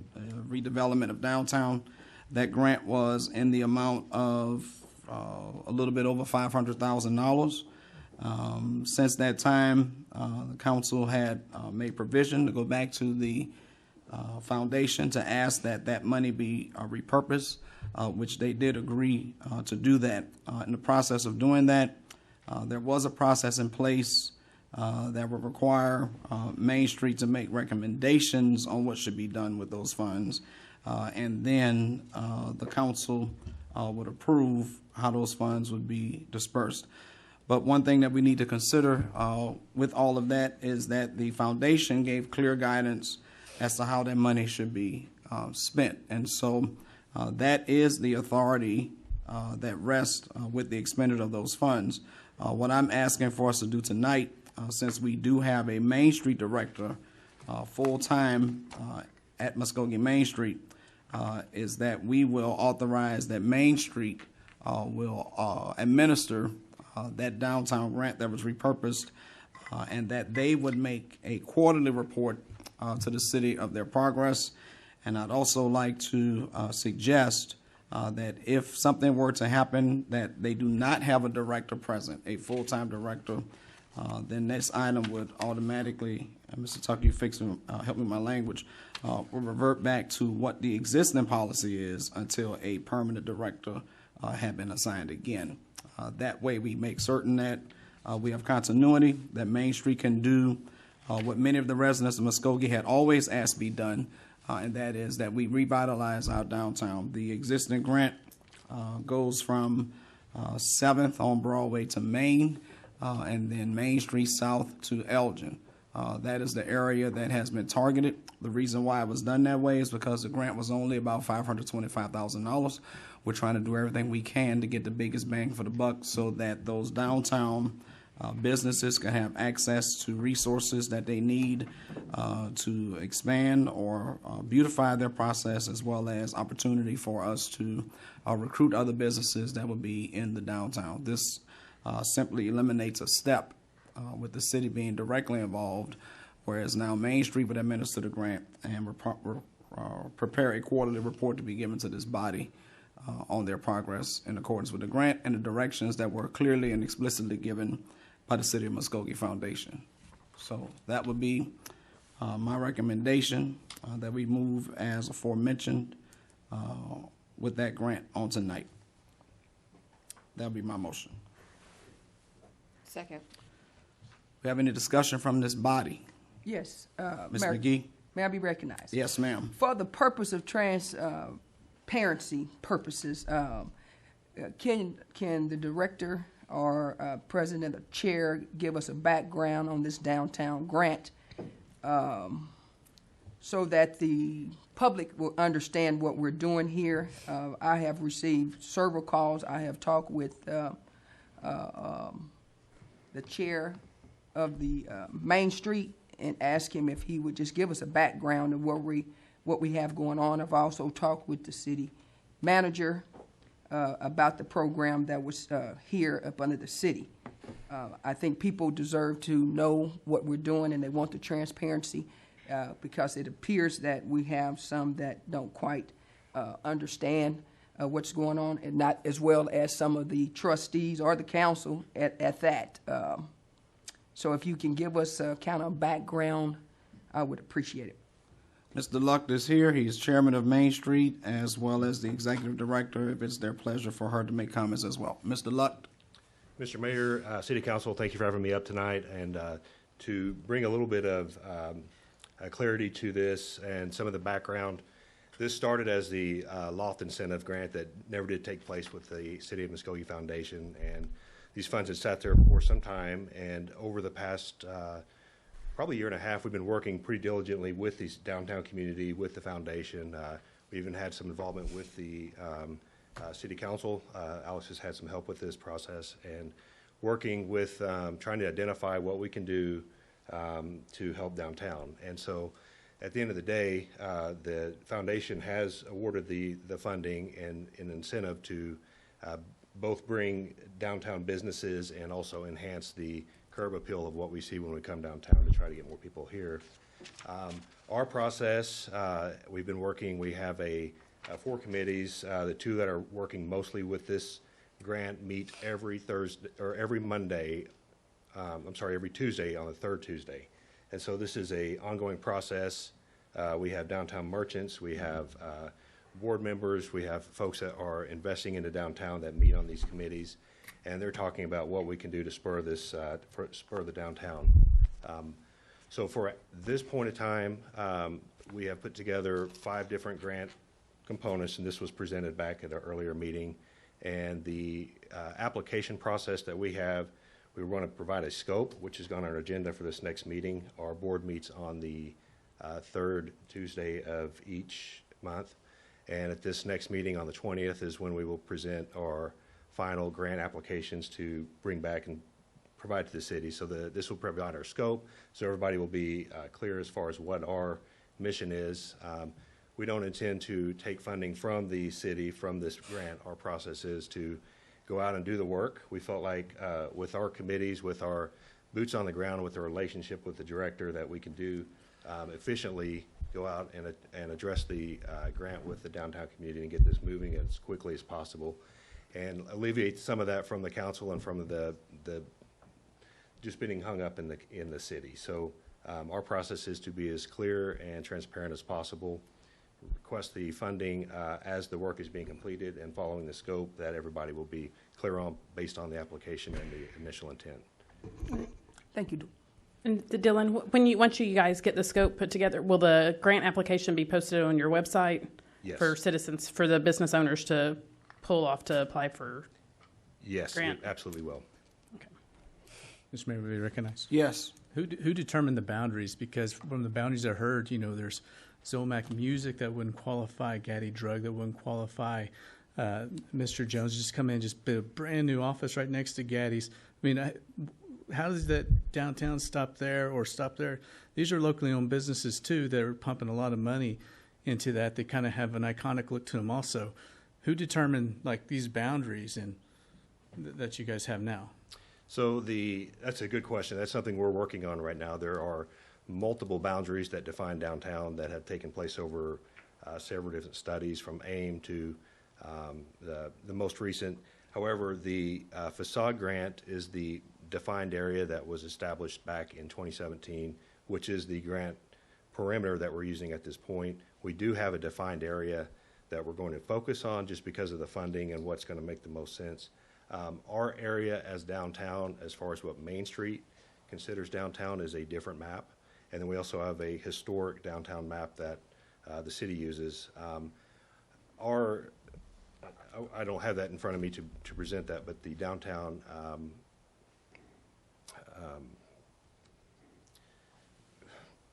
redevelopment of downtown. That grant was in the amount of a little bit over $500,000. Since that time, the council had made provision to go back to the foundation to ask that that money be repurposed, which they did agree to do that. In the process of doing that, there was a process in place that would require Main Street to make recommendations on what should be done with those funds, and then the council would approve how those funds would be dispersed. But one thing that we need to consider with all of that is that the foundation gave clear guidance as to how that money should be spent. And so that is the authority that rests with the expenditure of those funds. What I'm asking for us to do tonight, since we do have a Main Street director full-time at Muskogee Main Street, is that we will authorize that Main Street will administer that downtown grant that was repurposed, and that they would make a quarterly report to the city of their progress. And I'd also like to suggest that if something were to happen that they do not have a director present, a full-time director, then this item would automatically, Mr. Tucker, you help me with my language, will revert back to what the existing policy is until a permanent director had been assigned again. That way we make certain that we have continuity, that Main Street can do what many of the residents of Muskogee had always asked be done, and that is that we revitalize our downtown. The existing grant goes from 7th on Broadway to Main, and then Main Street South to Elgin. That is the area that has been targeted. The reason why it was done that way is because the grant was only about $525,000. We're trying to do everything we can to get the biggest bang for the buck so that those downtown businesses can have access to resources that they need to expand or beautify their process, as well as opportunity for us to recruit other businesses that would be in the downtown. This simply eliminates a step with the city being directly involved, whereas now Main Street would administer the grant and prepare a quarterly report to be given to this body on their progress in accordance with the grant and the directions that were clearly and explicitly given by the City of Muskogee Foundation. So that would be my recommendation, that we move as aforementioned with that grant on tonight. That would be my motion. Second. We have any discussion from this body? Yes. Ms. McGee? May I be recognized? Yes, ma'am. For the purpose of transparency purposes, can the director or president or chair give us a background on this downtown grant so that the public will understand what we're doing here? I have received several calls. I have talked with the chair of the Main Street and asked him if he would just give us a background of what we have going on. I've also talked with the city manager about the program that was here up under the city. I think people deserve to know what we're doing, and they want the transparency because it appears that we have some that don't quite understand what's going on, and not as well as some of the trustees or the council at that. So if you can give us a kind of background, I would appreciate it. Mr. Luck is here. He's chairman of Main Street as well as the executive director, if it's their pleasure for her to make comments as well. Mr. Luck. Mr. Mayor, City Council, thank you for having me up tonight, and to bring a little bit of clarity to this and some of the background. This started as the loft incentive grant that never did take place with the City of Muskogee Foundation, and these funds had sat there for some time, and over the past probably a year and a half, we've been working pretty diligently with the downtown community, with the foundation. We even had some involvement with the City Council. Alice has had some help with this process, and working with trying to identify what we can do to help downtown. And so at the end of the day, the foundation has awarded the funding and an incentive to both bring downtown businesses and also enhance the curb appeal of what we see when we come downtown to try to get more people here. Our process, we've been working, we have a 4 committees. The 2 that are working mostly with this grant meet every Thursday, or every Monday, every Tuesday on the 3rd Tuesday. And so this is a ongoing process. We have downtown merchants, we have board members, we have folks that are investing into downtown that meet on these committees, and they're talking about what we can do to spur this, spur the downtown. So for this point in time, we have put together 5 different grant components, and this was presented back at an earlier meeting. And the application process that we have, we want to provide a scope, which is on our agenda for this next meeting. Our board meets on the 3rd Tuesday of each month. And at this next meeting on the 20th is when we will present our final grant applications to bring back and provide to the city. So this will provide our scope, so everybody will be clear as far as what our mission is. We don't intend to take funding from the city from this grant. Our process is to go out and do the work. We felt like with our committees, with our boots on the ground, with the relationship with the director, that we can do efficiently go out and address the grant with the downtown community and get this moving as quickly as possible, and alleviate some of that from the council and from the just being hung up in the city. So our process is to be as clear and transparent as possible, request the funding as the work is being completed, and following the scope that everybody will be clear on based on the application and the initial intent. Thank you. And Dylan, once you guys get the scope put together, will the grant application be posted on your website? Yes. For citizens, for the business owners to pull off to apply for? Yes, grant? it absolutely will. Mr. Mayor, will be recognized? Yes. Who determined the boundaries? Because from the boundaries I heard, there's Zomac Music that wouldn't qualify, Gaddy Drug that wouldn't qualify. Mr. Jones just come in, just built a brand new office right next to Gaddy's. I mean, how does that downtown stop there or stop there? These are locally owned businesses too that are pumping a lot of money into that. They kind of have an iconic look to them also. Who determined these boundaries and that you guys have now? So that's a good question. That's something we're working on right now. There are multiple boundaries that define downtown that have taken place over several different studies, from AIM to the most recent. However, the facade grant is the defined area that was established back in 2017, which is the grant perimeter that we're using at this point. We do have a defined area that we're going to focus on just because of the funding and what's going to make the most sense. Our area as downtown, as far as what Main Street considers downtown, is a different map. And then we also have a historic downtown map that the city uses. I don't have that in front of me to present that, but the downtown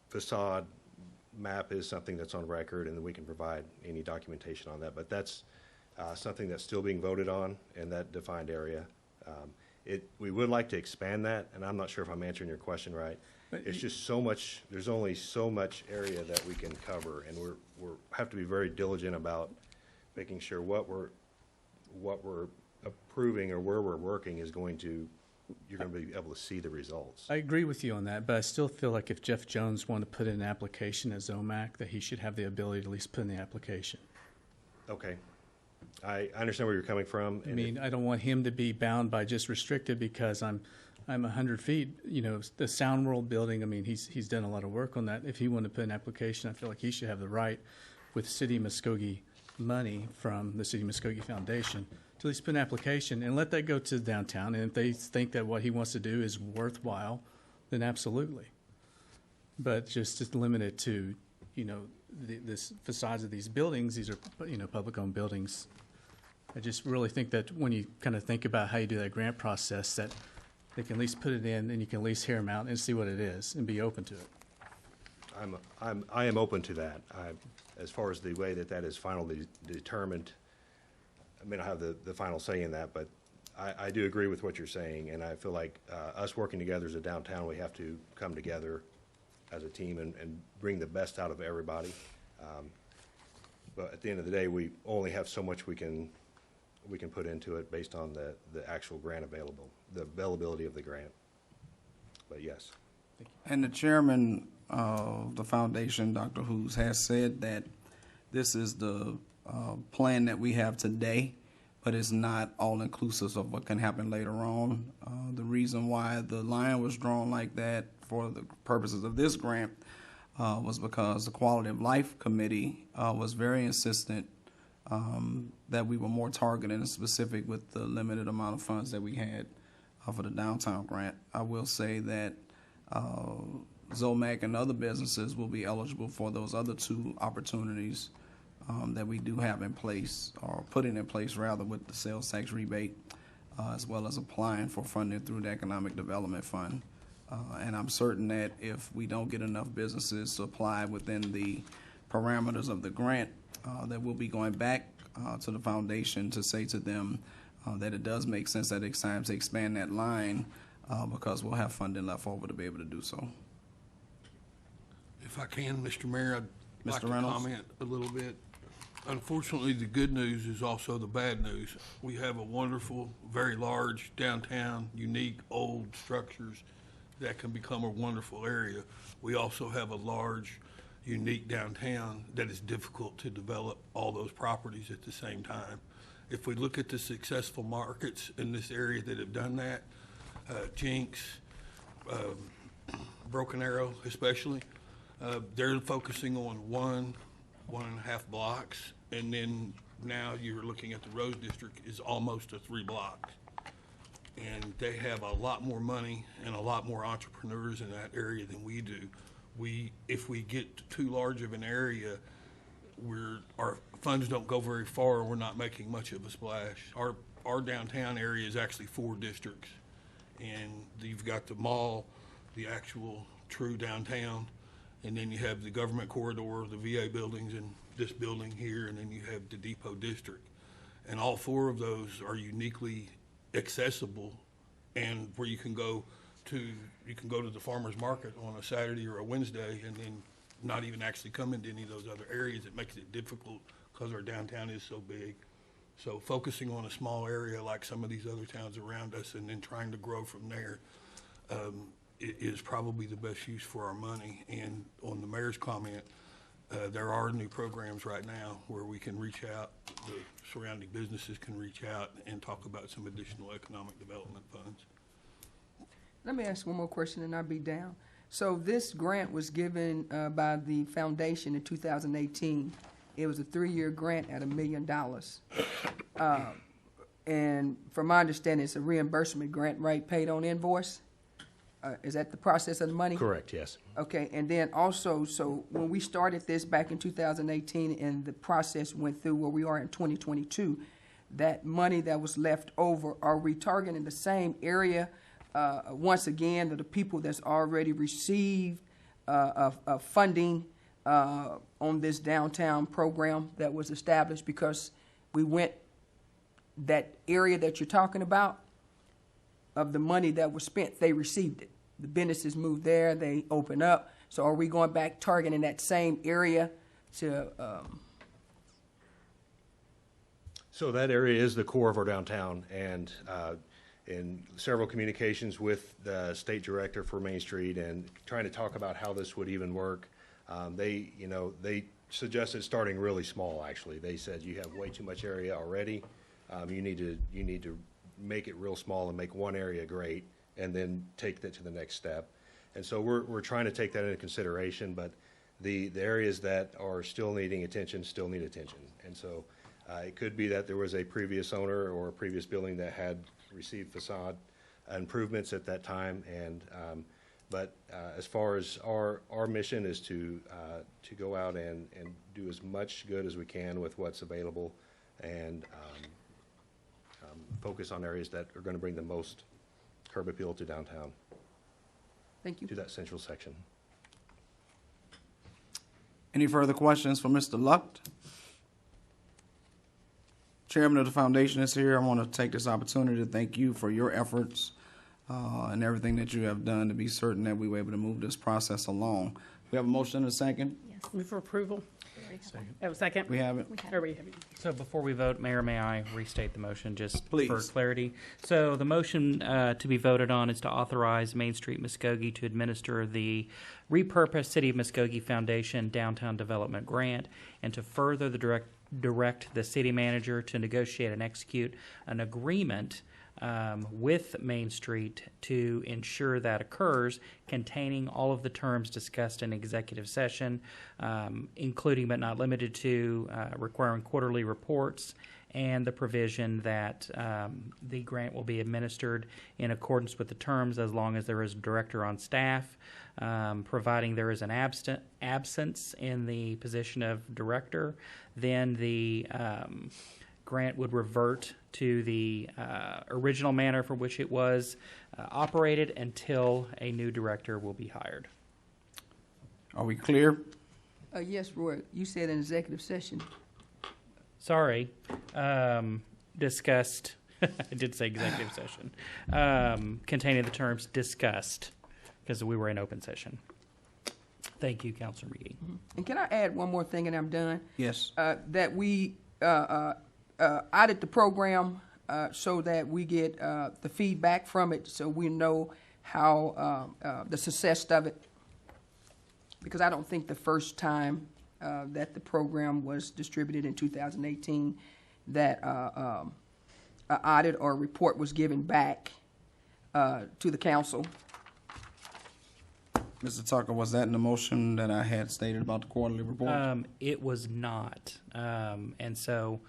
facade map is something that's on record, and then we can provide any documentation on that. But that's something that's still being voted on in that defined area. We would like to expand that, and I'm not sure if I'm answering your question right. It's just so much. There's only so much area that we can cover, and we have to be very diligent about making sure what we're approving or where we're working is going to. You're going to be able to see the results. I agree with you on that, but I still feel like if Jeff Jones wanted to put in an application as Zomac, that he should have the ability to at least put in the application. Okay. I understand where you're coming from. I mean, I don't want him to be bound by just restricted because I'm 100 feet. The Sound World building, I mean, he's done a lot of work on that. If he wanted to put an application, I feel like he should have the right, with City of Muskogee money from the City of Muskogee Foundation, to at least put an application and let that go to downtown. And if they think that what he wants to do is worthwhile, then absolutely. But just to limit it to, this facades of these buildings, these are, public-owned buildings. I just really think that when you kind of think about how you do that grant process, that they can at least put it in and you can at least hear them out and see what it is and be open to it. I am open to that. As far as the way that is finally determined, I may not have the final say in that, but I do agree with what you're saying, and I feel like us working together as a downtown, we have to come together as a team and bring the best out of everybody. But at the end of the day, we only have so much we can put into it based on the actual grant the availability of the grant. But yes. And the chairman of the foundation, Dr. Hoos, has said that this is the plan that we have today, but it's not all inclusive of what can happen later on. The reason why the line was drawn like that for the purposes of this grant was because the Quality of Life Committee was very insistent that we were more targeted and specific with the limited amount of funds that we had for the downtown grant. I will say that Zomac and other businesses will be eligible for those other two opportunities that we do have in place, or putting in place rather, with the sales tax rebate, as well as applying for funding through the Economic Development Fund. And I'm certain that if we don't get enough businesses to apply within the parameters of the grant, that we'll be going back to the foundation to say to them that it does make sense at it's time to expand that line because we'll have funding left over to be able to do so. If I can, Mr. Mayor, I'd like to Reynolds? comment a little bit. Unfortunately, the good news is also the bad news. We have a wonderful, very large downtown, unique, old structures that can become a wonderful area. We also have a large, unique downtown that is difficult to develop all those properties at the same time. If we look at the successful markets in this area that have done that, Jinx, Broken Arrow especially, they're focusing on 1.5 blocks, and then now you're looking at the Rose District is almost a 3 blocks. And they have a lot more money and a lot more entrepreneurs in that area than we do. If we get too large of an area, our funds don't go very far, and we're not making much of a splash. Our downtown area is actually 4 districts, and you've got the mall, the actual true downtown, and then you have the government corridor, the VA buildings, and this building here, and then you have the depot district. And all 4 of those are uniquely accessible, and where you can go to the farmer's market on a Saturday or a Wednesday, and then not even actually come into any of those other areas. It makes it difficult because our downtown is so big. So focusing on a small area like some of these other towns around us, and then trying to grow from there, is probably the best use for our money. And on the mayor's comment, there are new programs right now where we can reach out, the surrounding businesses can reach out and talk about some additional economic development funds. Let me ask one more question and I'll be down. So this grant was given by the foundation in 2018. It was a 3-year grant at $1 million. And from my understanding, it's a reimbursement grant, right, paid on invoice? Is that the process of the money? Correct, yes. Okay, and then also, so when we started this back in 2018 and the process went through where we are in 2022, that money that was left over, are we targeting the same area once again, the people that's already received funding on this downtown program that was established? Because we went, that area that you're talking about, of the money that was spent, they received it. The businesses moved there, they open up. So are we going back targeting that same area to? So that area is the core of our downtown, and in several communications with the state director for Main Street and trying to talk about how this would even work, they suggested starting really small. Actually, they said you have way too much area already. You need to make it real small and make one area great, and then take that to the next step. And so we're trying to take that into consideration, but the areas that are still needing attention still need attention. And so it could be that there was a previous owner or a previous building that had received facade improvements at that time. And but as far as our mission is to go out and do as much good as we can with what's available, and focus on areas that are going to bring the most curb appeal to downtown. Thank you. To that central section. Any further questions for Mr. Lucht? Chairman of the foundation is here. I want to take this opportunity to thank you for your efforts and everything that you have done to be certain that we were able to move this process along. We have a motion and a second. Yes. Move for approval. Second. Oh, second? We have it. Or we have it. So before we vote, Mayor, may I restate the motion just Please. for clarity? So the motion to be voted on is to authorize Main Street Muskogee to administer the repurposed City of Muskogee Foundation Downtown Development Grant, and to further the direct the city manager to negotiate and execute an agreement with Main Street to ensure that occurs, containing all of the terms discussed in executive session, including but not limited to requiring quarterly reports and the provision that the grant will be administered in accordance with the terms as long as there is a director on staff, providing there is an absence in the position of director, then the grant would revert to the original manner for which it was operated until a new director will be hired. Are we clear? Yes, Roy, you said in executive session. Sorry, discussed, I did say executive session, containing the terms discussed, because we were in open session. Thank you, Councilor McGee. And can I add one more thing and I'm done? Yes. That we audit the program so that we get the feedback from it so we know how the success of it. Because I don't think the first time that the program was distributed in 2018 that an audit or report was given back to the council. Mr. Tucker, was that in the motion that I had stated about the quarterly report? It was not. And so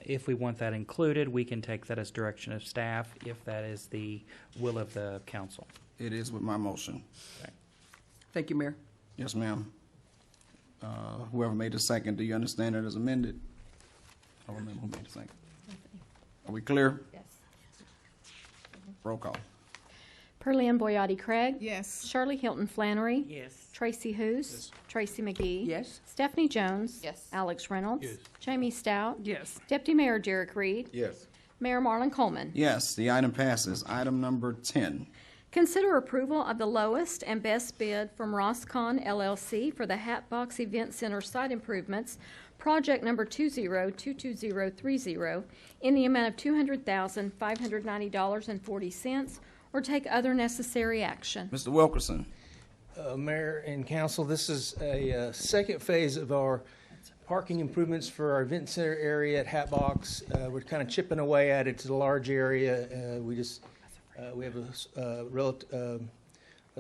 if we want that included, we can take that as direction of staff if that is the will of the council. It is with my motion. Okay. Thank you, Mayor. Yes, ma'am. Whoever made the second, do you understand it as amended? I don't remember who made the second. Are we clear? Yes. Roll call. Pearlie Boyati Craig. Yes. Shirley Hilton Flannery. Yes. Tracy Hoos. Tracy McGee. Yes. Stephanie Jones. Yes. Alex Reynolds. Yes. Jamie Stout. Yes. Deputy Mayor Derek Reed. Yes. Mayor Marlon Coleman. Yes, the item passes. Item number 10. Consider approval of the lowest and best bid from Roscon LLC for the Hatbox Event Center site improvements, project number 20222030, in the amount of $200,590.40, or take other necessary action. Mr. Wilkerson. Mayor and Council, this is a second phase of our parking improvements for our event center area at Hatbox. We're kind of chipping away at it. It's a large area. We have a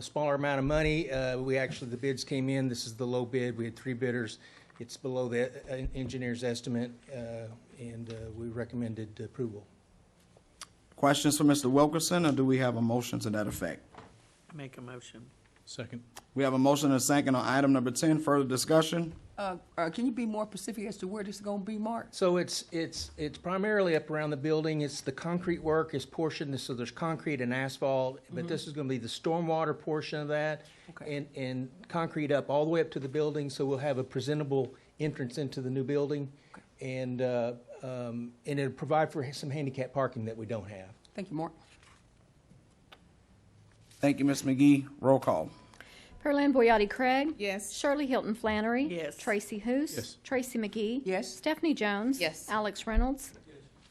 smaller amount of money. The bids came in. This is the low bid. We had 3 bidders. It's below the engineer's estimate, and we recommended approval. Questions for Mr. Wilkerson, or do we have a motion to that effect? Make a motion. Second. We have a motion and a second on item number 10. Further discussion? Can you be more specific as to where this is going to be marked? So it's primarily up around the building. It's the concrete work is portioned, so there's concrete and asphalt, but this is going to be the stormwater portion of that, and concrete up all the way up to the building, so we'll have a presentable entrance into the new building, and it'll provide for some handicap parking that we don't have. Thank you, Mark. Thank you, Ms. McGee. Roll call. Pearlie Boyati Craig. Yes. Shirley Hilton Flannery. Yes. Tracy Hoos. Yes. Tracy McGee. Yes. Stephanie Jones. Yes. Alex Reynolds.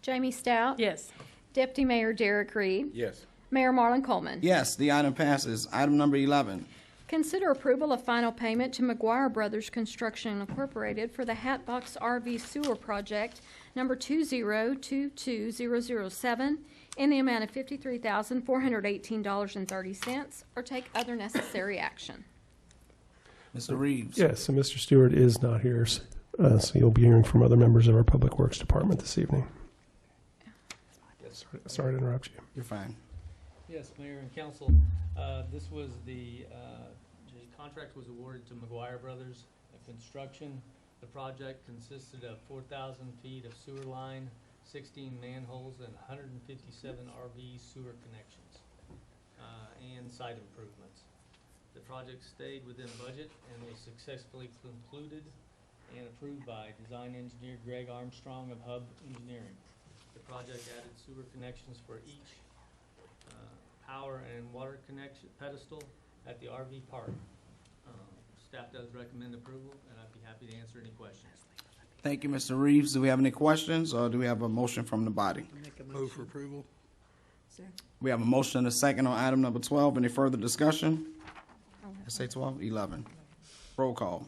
Jamie Stout. Yes. Deputy Mayor Derek Reed. Yes. Mayor Marlon Coleman. Yes, the item passes. Item number 11. Consider approval of final payment to McGuire Brothers Construction Incorporated for the Hatbox RV Sewer Project number 2022007 in the amount of $53,418.30, or take other necessary action. Mr. Reeves. Yes, and Mr. Stewart is not here, so you'll be hearing from other members of our Public Works Department this evening. Sorry to interrupt you. You're fine. Yes, Mayor and Council, this was the contract was awarded to McGuire Brothers Construction. The project consisted of 4,000 feet of sewer line, 16 manholes, and 157 RV sewer connections, and site improvements. The project stayed within budget and was successfully concluded and approved by design engineer Greg Armstrong of Hub Engineering. The project added sewer connections for each power and water connection pedestal at the RV park. Staff does recommend approval, and I'd be happy to answer any questions. Thank you, Mr. Reeves. Do we have any questions, or do we have a motion from the body? Move for approval. We have a motion and a second on item number 12. Any further discussion? I say 12? 11. Roll call.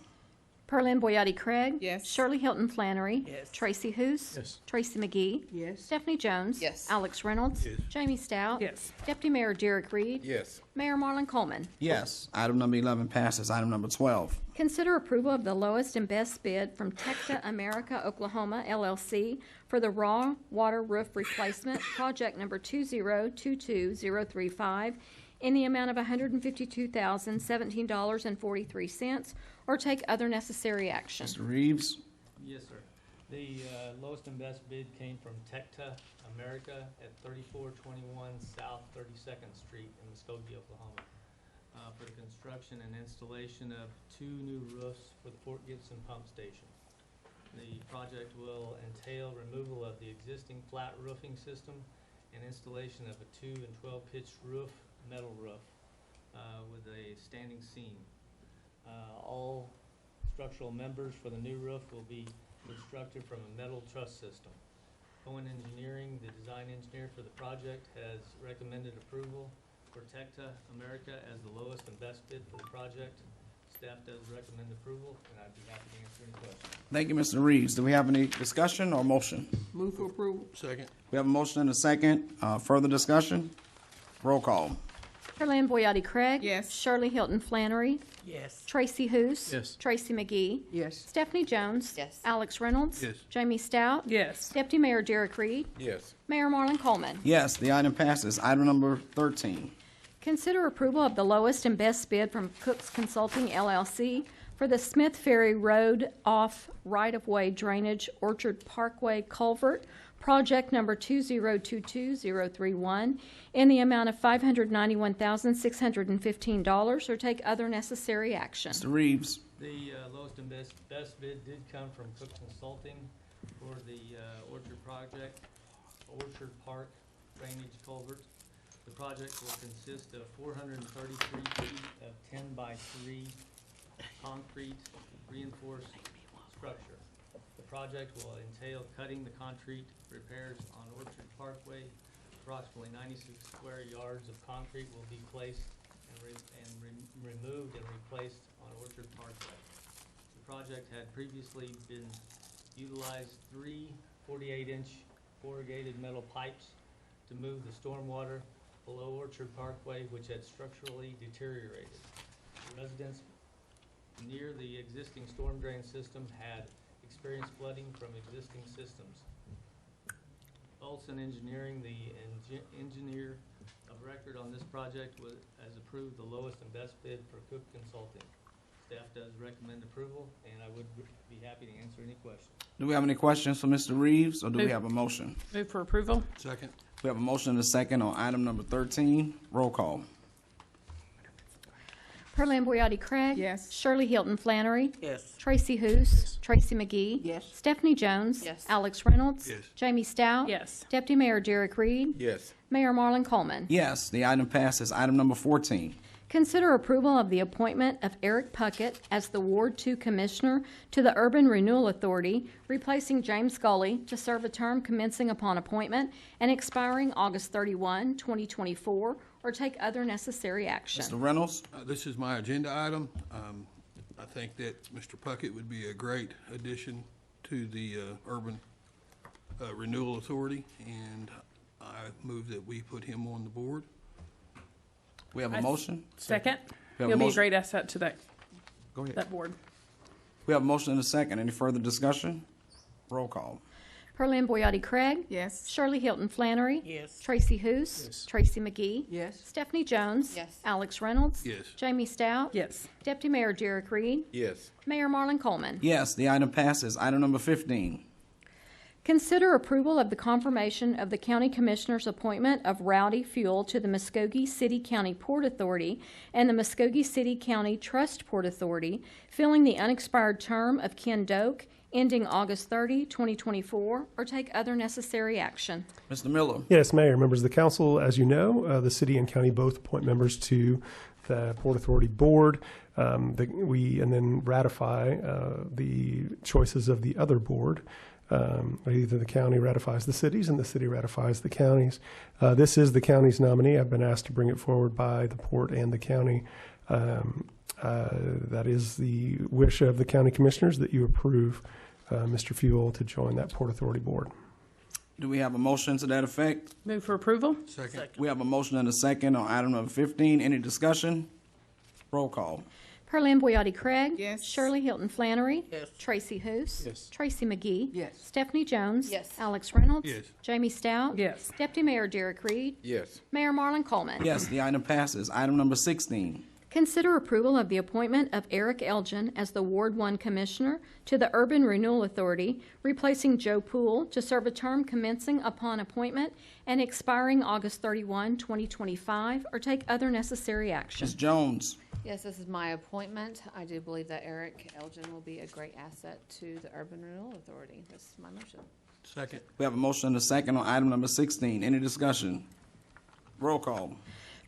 Perlin Boyotti Craig. Yes. Shirley Hilton Flannery. Yes. Tracy Hoos. Yes. Tracy McGee. Yes. Stephanie Jones. Yes. Alex Reynolds. Yes. Jamie Stout. Yes. Deputy Mayor Derek Reed. Yes. Mayor Marlon Coleman. Yes. Item number 11 passes. Item number 12. Consider approval of the lowest and best bid from Tecta America Oklahoma LLC for the raw water roof replacement, project number 2022035, in the amount of $152,017.43, or take other necessary action. Mr. Reeves? Yes, sir. The lowest and best bid came from Tecta America at 3421 South 32nd Street in Muskogee, Oklahoma, for the construction and installation of 2 new roofs for the Fort Gibson Pump Station. The project will entail removal of the existing flat roofing system and installation of a 2 and 12 pitch metal roof with a standing seam. All structural members for the new roof will be constructed from a metal truss system. Cohen Engineering, the design engineer for the project, has recommended approval for Tecta America as the lowest and best bid for the project. Staff does recommend approval, and I'd be happy to answer any questions. Thank you, Mr. Reeves. Do we have any discussion or motion? Move for approval. Second. We have a motion and a second. Further discussion? Roll call. Perlin Boyotti Craig. Yes. Shirley Hilton Flannery. Yes. Tracy Hoos. Yes. Tracy McGee. Yes. Stephanie Jones. Yes. Alex Reynolds. Yes. Jamie Stout. Yes. Deputy Mayor Derek Reed. Yes. Mayor Marlon Coleman. Yes, the item passes. Item number 13. Consider approval of the lowest and best bid from Cooks Consulting LLC for the Smith Ferry Road off right-of-way drainage Orchard Parkway culvert, project number 2022031, in the amount of $591,615, or take other necessary action. Mr. Reeves? The lowest and best bid did come from Cook Consulting for the Orchard project, Orchard Park drainage culvert. The project will consist of 433 feet of 10 by 3 concrete reinforced structure. The project will entail cutting the concrete repairs on Orchard Parkway. Approximately 96 square yards of concrete will be placed removed and replaced on Orchard Parkway. The project had previously been utilized 3 48-inch corrugated metal pipes to move the stormwater below Orchard Parkway, which had structurally deteriorated. Residents near the existing storm drain system had experienced flooding from existing systems. Olson Engineering, the engineer of record on this project, has approved the lowest and best bid for Cook Consulting. Staff does recommend approval, and I would be happy to answer any questions. Do we have any questions for Mr. Reeves, or do we have a motion? Move for approval. Second. We have a motion and a second on item number 13. Roll call. Perlin Boyotti Craig. Yes. Shirley Hilton Flannery. Yes. Tracy Hoos. Tracy McGee. Yes. Stephanie Jones. Yes. Alex Reynolds. Yes. Jamie Stout. Yes. Deputy Mayor Derek Reed. Yes. Mayor Marlon Coleman. Yes, the item passes. Item number 14. Consider approval of the appointment of Eric Puckett as the Ward 2 Commissioner to the Urban Renewal Authority, replacing James Scully, to serve a term commencing upon appointment and expiring August 31, 2024, or take other necessary action. Mr. Reynolds? This is my agenda item. I think that Mr. Puckett would be a great addition to the Urban Renewal Authority, and I move that we put him on the board. We have a motion? Second. We have He'll be a motion. great asset to that, Go ahead. that board. We have a motion and a second. Any further discussion? Roll call. Perlin Boyotti Craig. Yes. Shirley Hilton Flannery. Yes. Tracy Hoos. Yes. Tracy McGee. Yes. Stephanie Jones. Yes. Alex Reynolds. Yes. Jamie Stout. Yes. Deputy Mayor Derek Reed. Yes. Mayor Marlon Coleman. Yes, the item passes. Item number 15. Consider approval of the confirmation of the County Commissioner's appointment of Rowdy Fuel to the Muskogee City County Port Authority and the Muskogee City County Trust Port Authority, filling the unexpired term of Ken Doak, ending August 30, 2024, or take other necessary action. Mr. Miller? Yes, Mayor, members of the council, as you know, the city and county both appoint members to the Port Authority Board. We then ratify the choices of the other board. Either the county ratifies the cities and the city ratifies the counties. This is the county's nominee. I've been asked to bring it forward by the port and the county That is the wish of the county commissioners that you approve Mr. Fuel to join that Port Authority board. Do we have a motion to that effect? Move for approval? Second. We have a motion and a second on item number 15. Any discussion? Roll call. Pearlie Boyotti Craig. Yes. Shirley Hilton Flannery. Yes. Tracy Hoos. Yes. Tracy McGee. Yes. Stephanie Jones. Yes. Alex Reynolds. Yes. Jamie Stout. Yes. Deputy Mayor Derek Reed. Yes. Mayor Marlon Coleman. Yes, the item passes. Item number 16. Consider approval of the appointment of Eric Elgin as the Ward 1 Commissioner to the Urban Renewal Authority, replacing Joe Poole to serve a term commencing upon appointment and expiring August 31, 2025, or take other necessary action. Ms. Jones. Yes, this is my appointment. I do believe that Eric Elgin will be a great asset to the Urban Renewal Authority. This is my motion. Second. We have a motion and a second on item number 16. Any discussion? Roll call.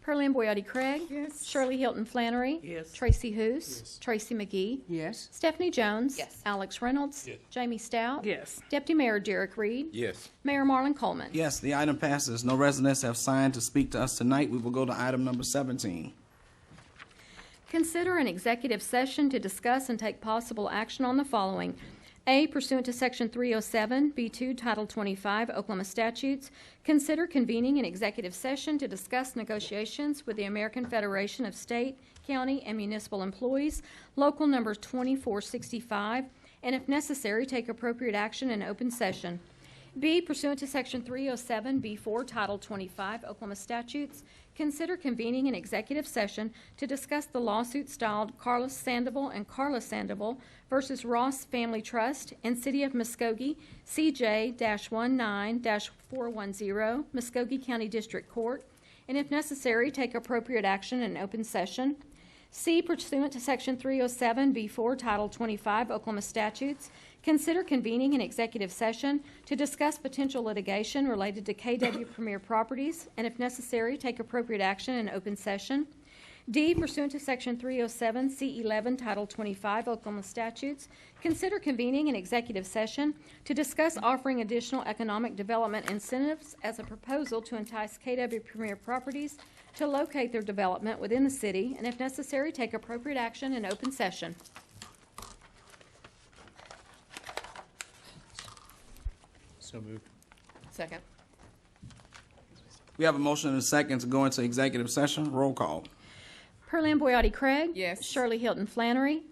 Pearlie Boyotti Craig. Yes. Shirley Hilton Flannery. Yes. Tracy Hoos. Tracy McGee. Yes. Stephanie Jones. Yes. Alex Reynolds. Yes. Jamie Stout. Yes. Deputy Mayor Derek Reed. Yes. Mayor Marlon Coleman. Yes, the item passes. No residents have signed to speak to us tonight. We will go to item number 17. Consider an executive session to discuss and take possible action on the following. A, pursuant to Section 307, B2, Title 25, Oklahoma statutes, consider convening an executive session to discuss negotiations with the American Federation of State, County, and Municipal Employees, Local Number 2465, and if necessary, take appropriate action in open session. B, pursuant to Section 307, B4, Title 25, Oklahoma statutes, consider convening an executive session to discuss the lawsuit styled Carlos Sandoval and Carla Sandoval versus Ross Family Trust and City of Muskogee, CJ-19-410, Muskogee County District Court, and if necessary, take appropriate action in open session. C, pursuant to Section 307, B4, Title 25, Oklahoma statutes, consider convening an executive session to discuss potential litigation related to KW Premier Properties, and if necessary, take appropriate action in open session. D, pursuant to Section 307, C11, Title 25, Oklahoma statutes, consider convening an executive session to discuss offering additional economic development incentives as a proposal to entice KW Premier Properties to locate their development within the city, and if necessary, take appropriate action in open session. So moved. Second. We have a motion and a second to go into executive session. Roll call. Pearlie Boyotti Craig. Yes. Shirley Hilton Flannery.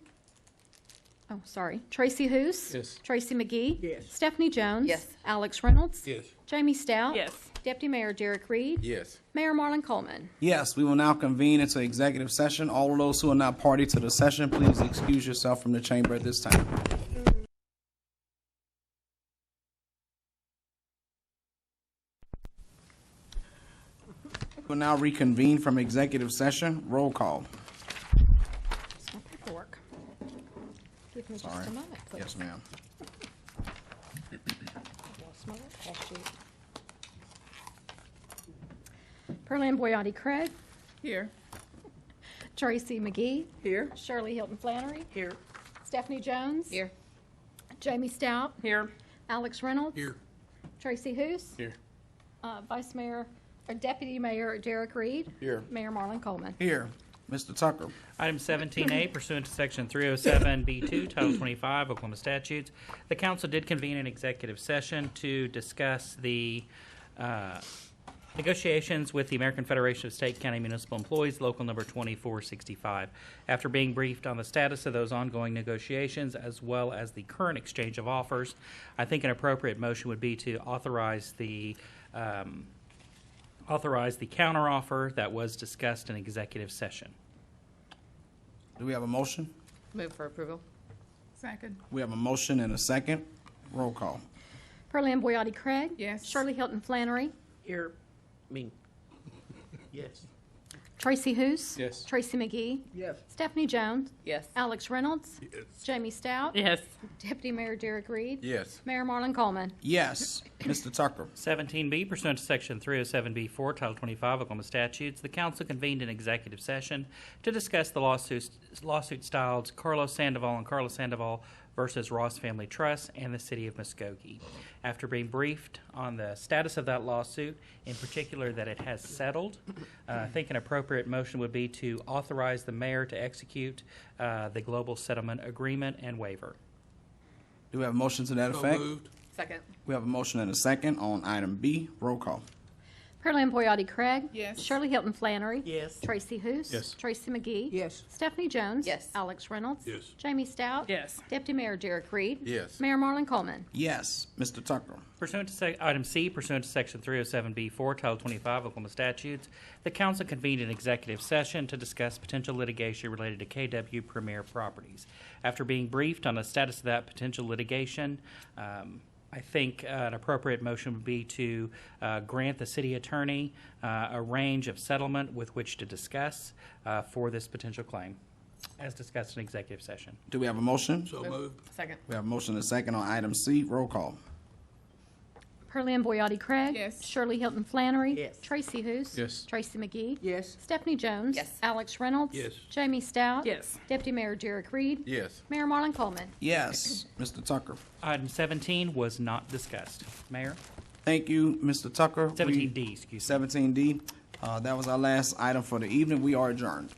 Oh, sorry. Tracy Hoos. Yes. Tracy McGee. Yes. Stephanie Jones. Yes. Alex Reynolds. Yes. Jamie Stout. Yes. Deputy Mayor Derek Reed. Yes. Mayor Marlon Coleman. Yes, we will now convene into executive session. All of those who are not party to the session, please excuse yourself from the chamber at this time. We'll now reconvene from executive session. Roll call. That's my paperwork. Give me just Sorry. a moment, please. Yes, ma'am. Lost my call sheet. Pearlie Boyotti Craig. Here. Tracy McGee. Here. Shirley Hilton Flannery. Here. Stephanie Jones. Here. Jamie Stout. Here. Alex Reynolds. Here. Tracy Hoos. Here. Vice Mayor, or Deputy Mayor Derek Reed. Here. Mayor Marlon Coleman. Here. Mr. Tucker. Item 17A, pursuant to Section 307B2, Title 25, Oklahoma statutes, the council did convene an executive session to discuss the negotiations with the American Federation of State, County, Municipal Employees, Local Number 2465. After being briefed on the status of those ongoing negotiations, as well as the current exchange of offers, I think an appropriate motion would be to authorize the counteroffer that was discussed in executive session. Do we have a motion? Move for approval. Second. We have a motion and a second. Roll call. Pearlie Boyotti Craig. Yes. Shirley Hilton Flannery. Here. Yes. Tracy Hoos. Yes. Tracy McGee. Yes. Stephanie Jones. Yes. Alex Reynolds. Yes. Jamie Stout. Yes. Deputy Mayor Derek Reed. Yes. Mayor Marlon Coleman. Yes. Mr. Tucker. 17B, pursuant to Section 307B4, Title 25, Oklahoma statutes, the council convened an executive session to discuss the lawsuit styled Carlos Sandoval and Carla Sandoval versus Ross Family Trust and the City of Muskogee. After being briefed on the status of that lawsuit, in particular that it has settled, I think an appropriate motion would be to authorize the mayor to execute the global settlement agreement and waiver. Do we have a motion to that So effect? moved. Second. We have a motion and a second on item B. Roll call. Pearlie Boyati Craig. Yes. Shirley Hilton Flannery. Yes. Tracy Hous. Yes. Tracy McGee. Yes. Stephanie Jones. Yes. Alex Reynolds. Yes. Jamie Stout. Yes. Deputy Mayor Derek Reed. Yes. Mayor Marlon Coleman. Yes. Mr. Tucker. Pursuant to item C, pursuant to Section 307B4, Title 25 Oklahoma statutes, the council convened an executive session to discuss potential litigation related to KW Premier Properties. After being briefed on the status of that potential litigation, I think an appropriate motion would be to grant the city attorney a range of settlement with which to discuss for this potential claim, as discussed in executive session. Do we have a motion? So moved. Second. We have a motion and a second on item C. Roll call. Pearlie Boyati Craig. Yes. Shirley Hilton Flannery. Yes. Tracy Hous. Yes. Tracy McGee. Yes. Stephanie Jones. Yes. Alex Reynolds. Yes. Jamie Stout. Yes. Deputy Mayor Derek Reed. Yes. Mayor Marlon Coleman. Yes. Mr. Tucker. Item 17 was not discussed. Mayor? Thank you, Mr. Tucker. 17D, excuse me. 17D. That was our last item for the evening. We are adjourned.